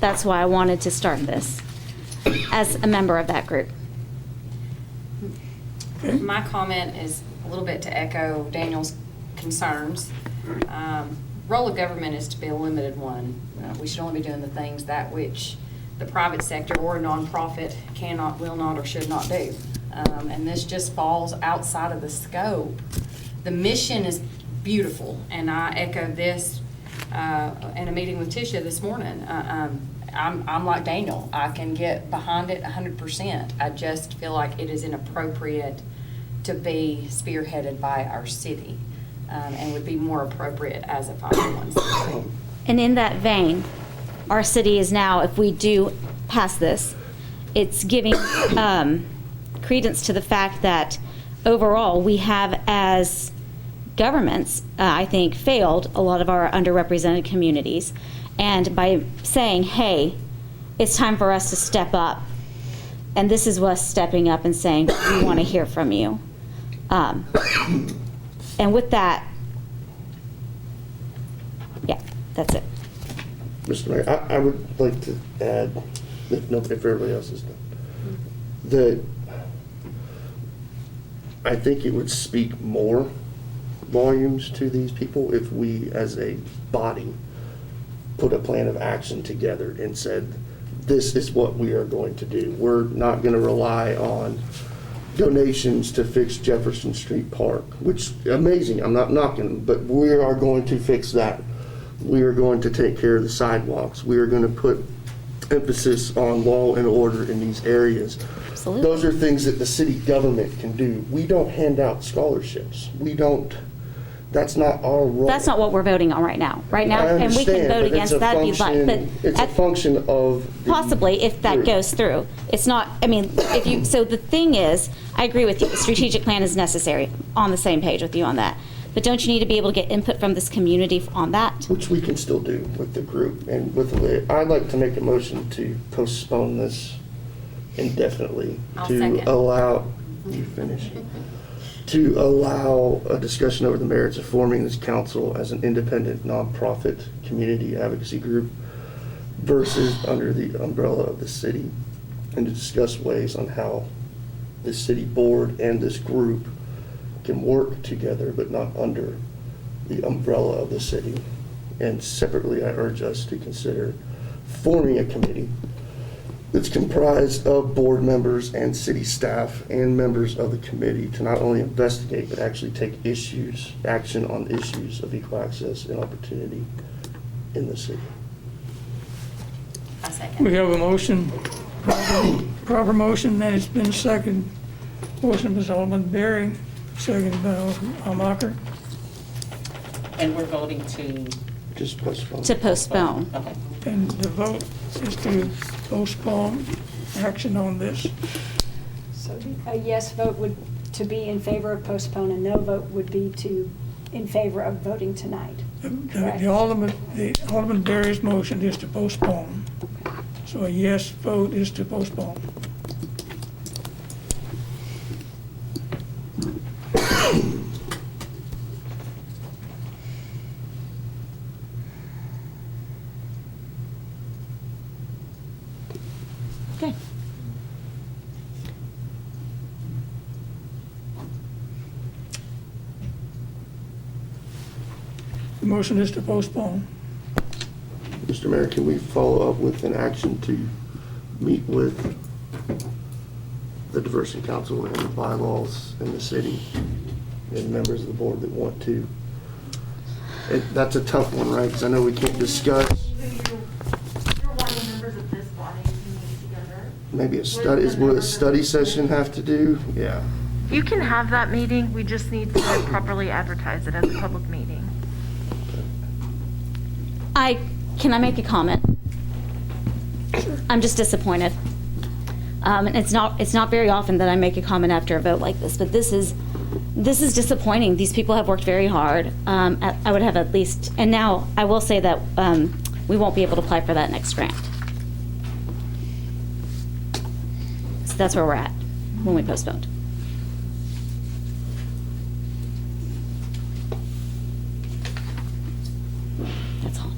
I wanted to start this as a member of that group. My comment is a little bit to echo Daniel's concerns. Role of government is to be a limited one. We should only be doing the things that which the private sector or a nonprofit cannot, will not, or should not do. And this just falls outside of the scope. The mission is beautiful, and I echo this in a meeting with Tisha this morning. I'm like Daniel. I can get behind it 100%. I just feel like it is inappropriate to be spearheaded by our city, and would be more appropriate as a 501c3. And in that vein, our city is now, if we do pass this, it's giving credence to the fact that overall we have, as governments, I think, failed a lot of our underrepresented communities. And by saying, hey, it's time for us to step up, and this is us stepping up and saying, we want to hear from you. And with that, yeah, that's it. Mr. Mayor, I would like to add, if everybody else is done, that I think it would speak more volumes to these people if we, as a body, put a plan of action together and said, this is what we are going to do. We're not going to rely on donations to fix Jefferson Street Park, which amazing, I'm not knocking them, but we are going to fix that. We are going to take care of the sidewalks. We are going to put emphasis on law and order in these areas. Absolutely. Those are things that the city government can do. We don't hand out scholarships. We don't, that's not our role. That's not what we're voting on right now. Right now, and we can vote against that if you'd like. But it's a function of possibly, if that goes through. It's not, I mean, if you, so the thing is, I agree with you, the strategic plan is necessary, on the same page with you on that. But don't you need to be able to get input from this community on that? Which we can still do with the group and with the, I'd like to make a motion to postpone this indefinitely I'll to second. allow, you finish, to allow a discussion over the merits of forming this council as an independent nonprofit community advocacy group versus under the umbrella of the city, and to discuss ways on how the city board and this group can work together but not under the umbrella of the city. And separately, I urge us to consider forming a committee that's comprised of board members and city staff and members of the committee to not only investigate but actually take action on issues of equal access and opportunity in the city. I second. We have a motion, proper motion, and it's been seconded. Motion by Alderman Berry, seconded by Alderman Almacher. And we're voting to, Just postpone. To postpone. okay. And the vote is to postpone action on this. So a yes vote would to be in favor of postpone, a no vote would be to in favor of voting tonight. The Alderman Berry's motion is to postpone. So a yes vote is to postpone. Okay. The motion is to postpone. Mr. Mayor, can we follow up with an action to meet with the Diversity Council and the bylaws in the city and members of the board that want to? That's a tough one, right? Because I know we can't discuss. You're wanting members of this body to meet together. Maybe a study, will a study session have to do? Yeah. You can have that meeting, we just need to properly advertise it as a public meeting. Can I make a comment? I'm just disappointed. And it's not very often that I make a comment after a vote like this, but this is disappointing. These people have worked very hard. I would have at least, and now I will say that we won't be able to apply for that next grant. So that's where we're at when we postponed. That's all.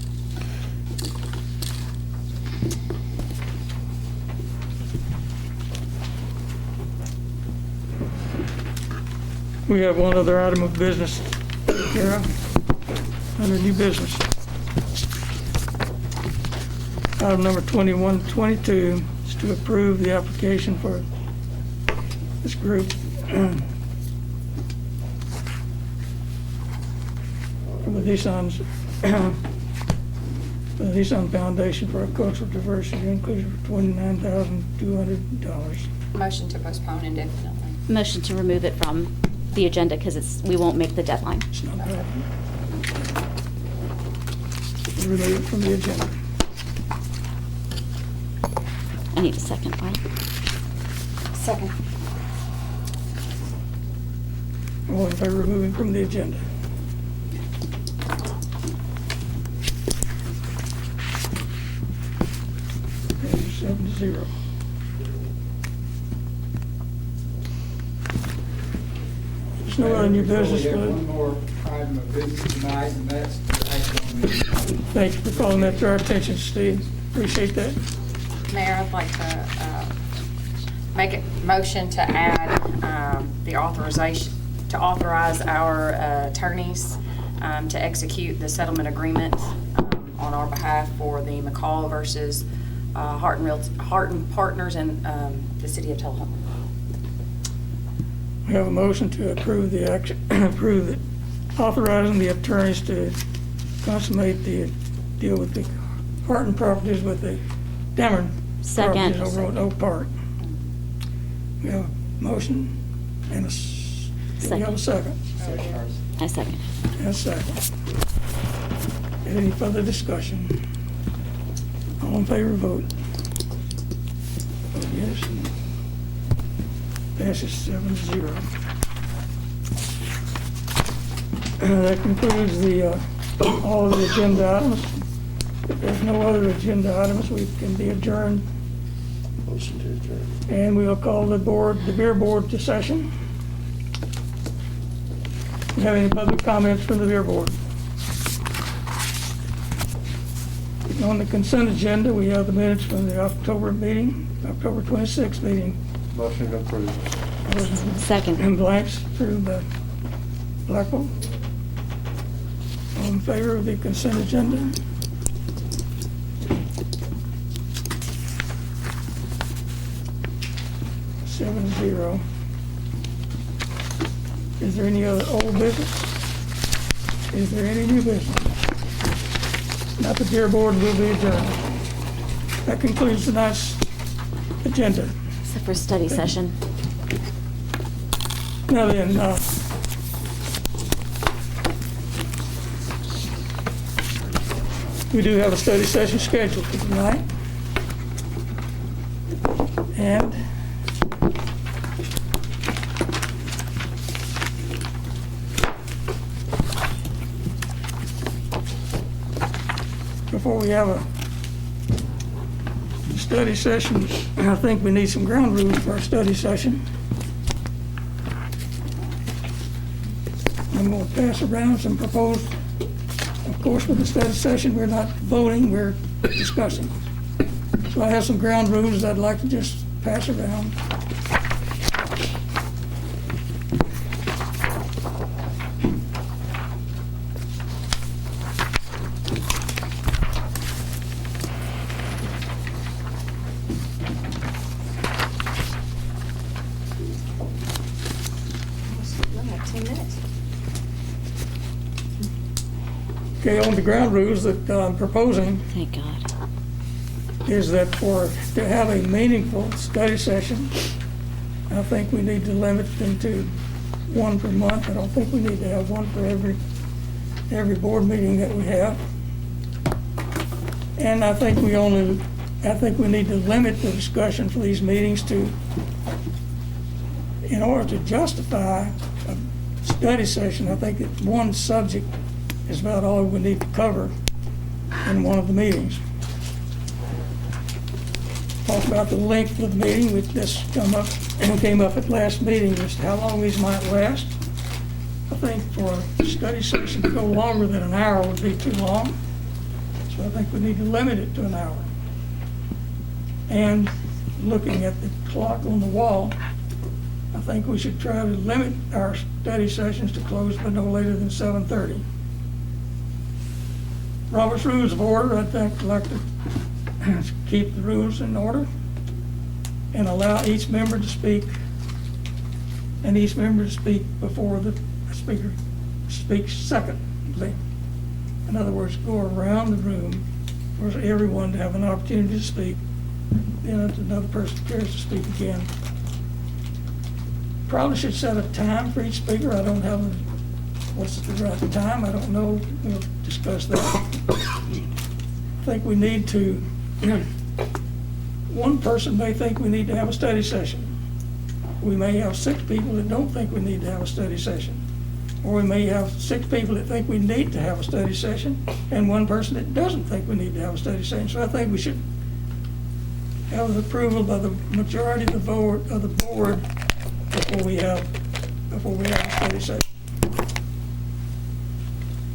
We have one other item of business, Kara, under new business. Item number 2122 is to approve the application for this group from the Nissan Foundation for Cultural Diversity and Inclusion for $29,200. Motion to postpone indefinitely. Motion to remove it from the agenda because we won't make the deadline. It's not happening. Remove it from the agenda. I need a second, right? Second. All in favor of removing from the agenda? Passes 7-0. There's no other new business. We have one more item of business tonight, and that's the action on the. Thank you for calling that to our attention, Steve. Appreciate that. Mayor, I'd like to make a motion to add the authorization, to authorize our attorneys to execute the settlement agreement on our behalf for the McCall versus Harton Partners and the city of Tullahoma. We have a motion to approve the action, authorizing the attorneys to consummate the deal with the Harton properties with the Dameron Second. properties over on Oak Park. We have a motion and do we have a second? I second. And a second. Any further discussion? All in favor, vote. Vote yes. Passes 7-0. That concludes all of the agenda items. If there's no other agenda items, we can be adjourned Motion to adjourn. And we'll call the beer board to session. Do you have any public comments from the beer board? On the consent agenda, we have the minutes from the October 26th meeting. Motion to approve. Second. And blanks through the Blackwell. All in favor of the consent agenda? Seven zero. Is there any other old business? Is there any new business? Not the beer board will be adjourned. That concludes tonight's agenda. Except for study session. Now then, we do have a study session scheduled for tonight. And before we have a study session, I think we need some ground rules for our study session. I'm going to pass around some proposed, of course, with the study session, we're not voting, we're discussing. So I have some ground rules I'd like to just pass around. Okay, on the ground rules that I'm proposing. Thank God. Is that to have a meaningful study session, I think we need to limit them to one per month. I don't think we need to have one for every board meeting that we have. And I think we need to limit the discussion for these meetings to, in order to justify a study session, I think that one subject is about all we need to cover in one of the meetings. Talk about the length of the meeting, which this came up at last meeting, just how long these might last. I think for a study session to go longer than an hour would be too long. So I think we need to limit it to an hour. And looking at the clock on the wall, I think we should try to limit our study sessions to close but no later than 7:30. Robert's Rules of Order, I'd like to keep the rules in order and allow each member to speak, and each member to speak before the speaker speaks secondly. In other words, go around the room for everyone to have an opportunity to speak. Then if another person cares to speak again. Probably should set a time for each speaker. I don't have what's the right time. I don't know. We'll discuss that. I think we need to, one person may think we need to have a study session. We may have 6 people that don't think we need to have a study session. Or we may have 6 people that think we need to have a study session and one person that doesn't think we need to have a study session. So I think we should have the approval by the majority of the board before we have a study session.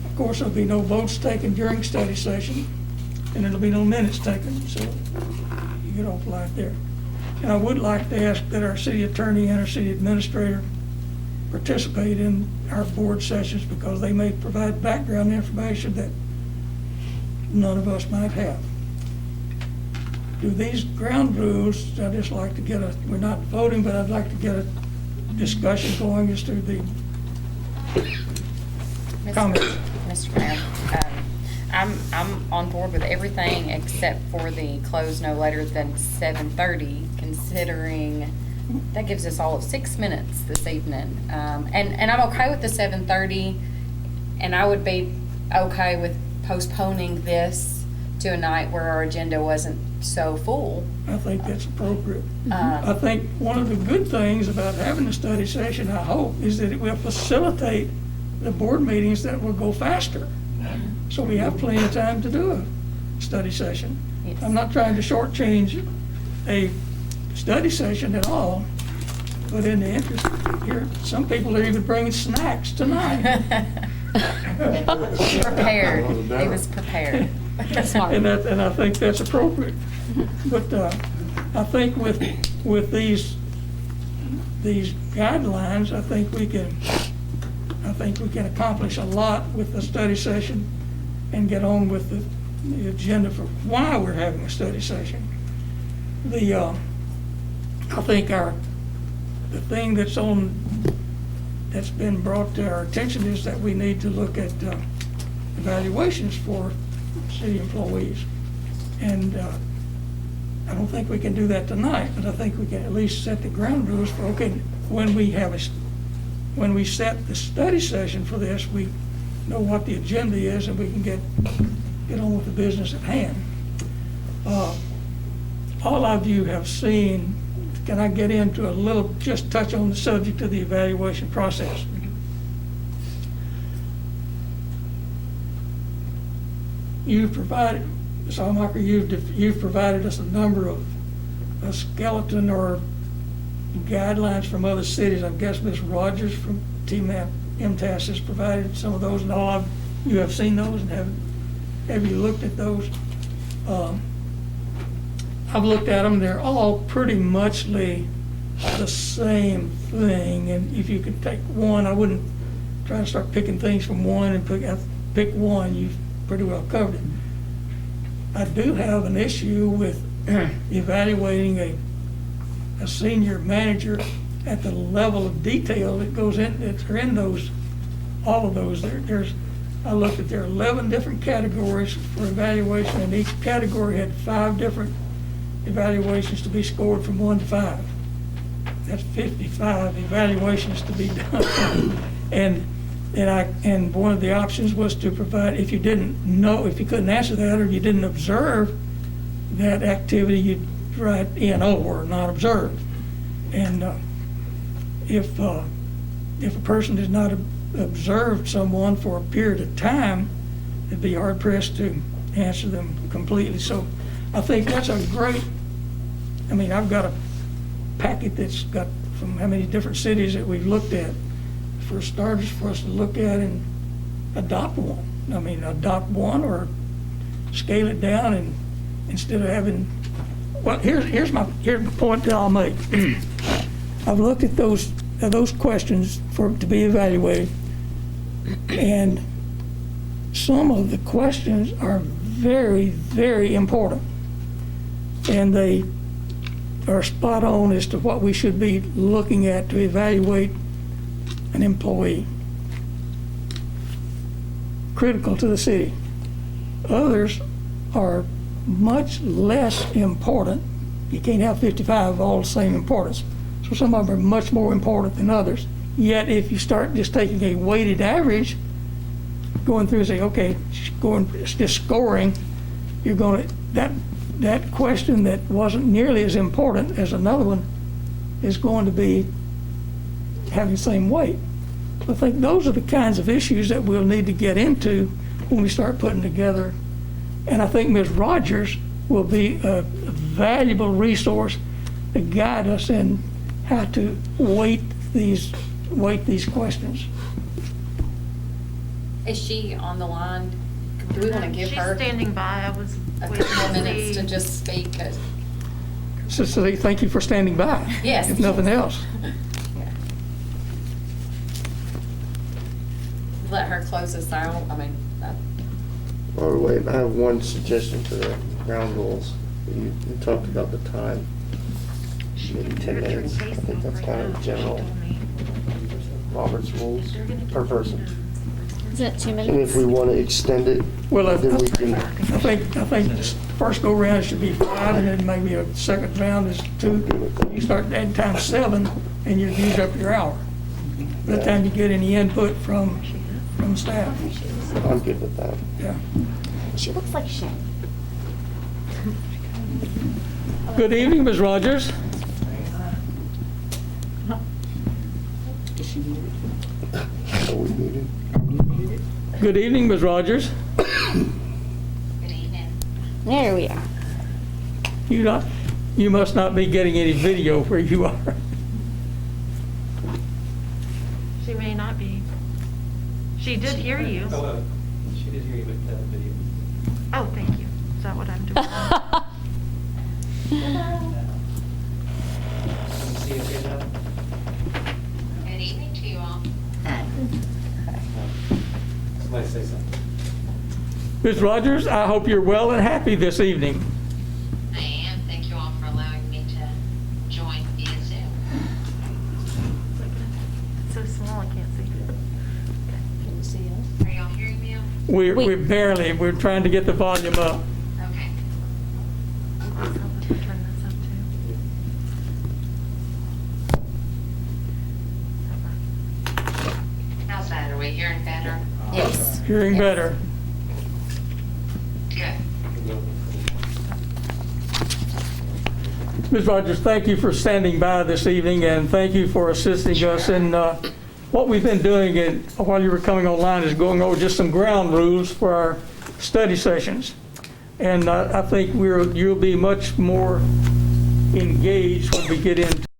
Of course, there'll be no votes taken during study session, and there'll be no minutes taken, so you get off light there. And I would like to ask that our city attorney and our city administrator participate in our board sessions because they may provide background information that none of us might have. Do these ground rules, I'd just like to get we're not voting, but I'd like to get a discussion going as to the comments. Mr. Mayor, I'm on board with everything except for the close no later than 7:30, considering that gives us all of 6 minutes this evening. And I'm okay with the 7:30, and I would be okay with postponing this to a night where our agenda wasn't so full. I think that's appropriate. I think one of the good things about having a study session, I hope, is that it will facilitate the board meetings that will go faster. So we have plenty of time to do a study session. Yes. I'm not trying to shortchange a study session at all, but in the interest here, some people are even bringing snacks tonight. Prepared. He was prepared. And I think that's appropriate. But I think with these guidelines, I think we can accomplish a lot with the study session and get on with the agenda for why we're having a study session. I think the thing that's been brought to our attention is that we need to look at evaluations for city employees. And I don't think we can do that tonight, but I think we can at least set the ground rules for, okay, when we set the study session for this, we know what the agenda is and we can get on with the business at hand. All of you have seen, can I get into just touch on the subject of the evaluation process? You've provided, Ms. Allmacher, you've provided us a number of a skeleton or guidelines from other cities. I guess Ms. Rogers from MTAS has provided some of those, and all of you have seen those, and have you looked at those? I've looked at them. They're all pretty much the same thing, and if you could take one, I wouldn't try to start picking things from one and pick one. You've pretty well covered it. I do have an issue with evaluating a senior manager at the level of detail that goes in, that are in those, all of those. I looked at there are 11 different categories for evaluation, and each category had 5 different evaluations to be scored from 1 to 5. That's 55 evaluations to be done. And one of the options was to provide, if you couldn't answer that, or you didn't observe that activity, you'd write NO, or not observed. And if a person has not observed someone for a period of time, it'd be hard pressed to answer them completely. So I think that's a great, I've got a packet that's got from how many different cities that we've looked at. For starters, for us to look at and adopt one. Adopt one or scale it down, and instead of having, well, here's the point that I'll make. I've looked at those questions to be evaluated, and some of the questions are very, very important, and they are spot on as to what we should be looking at to evaluate an employee. Critical to the city. Others are much less important. You can't have 55 of all the same importance. So some of them are much more important than others. Yet if you start just taking a weighted average, going through and say, okay, just scoring, you're going to, that question that wasn't nearly as important as another one is going to be having the same weight. I think those are the kinds of issues that we'll need to get into when we start putting together. And I think Ms. Rogers will be a valuable resource to guide us in how to weight these questions. Is she on the line? Do we want to give her? She's standing by. I was a waiting couple to minutes see. to just speak? So thank you for standing by. Yes. If nothing else. Let her close us out. Or wait, I have one suggestion for the ground rules. You talked about the time, maybe 10 minutes. I think that's kind of general. Robert's rules per person. Is it 2 And minutes? if we want to extend it, Well, then we can. I think this first go round should be 5, and then maybe a second round is 2. You start adding times 7, and you use up your hour. By the time you get any input from staff. I'm good with that. Yeah. She looks like Shane. Good evening, Ms. Rogers. Are we muted? Good evening, Ms. Rogers. There we are. You must not be getting any video where you are. She may not be. She did hear you. Hello. She did hear you with that video. Oh, thank you. Is that what I'm doing? Can you see okay now? Good evening to you all. Somebody say something. Ms. Rogers, I hope you're well and happy this evening. I am. Thank you all for allowing me to join via Zoom. It's so small, I can't see it. Can you see us? Are y'all hearing me? We're barely, we're trying to get the volume up. Okay. Turn this up too. How's that? Are we hearing better? Yes. Hearing better. Good. Ms. Rogers, thank you for standing by this evening, and thank you for assisting us in what we've been doing while you were coming online is going over just some ground rules for our study sessions. And I think you'll be much more engaged when we get into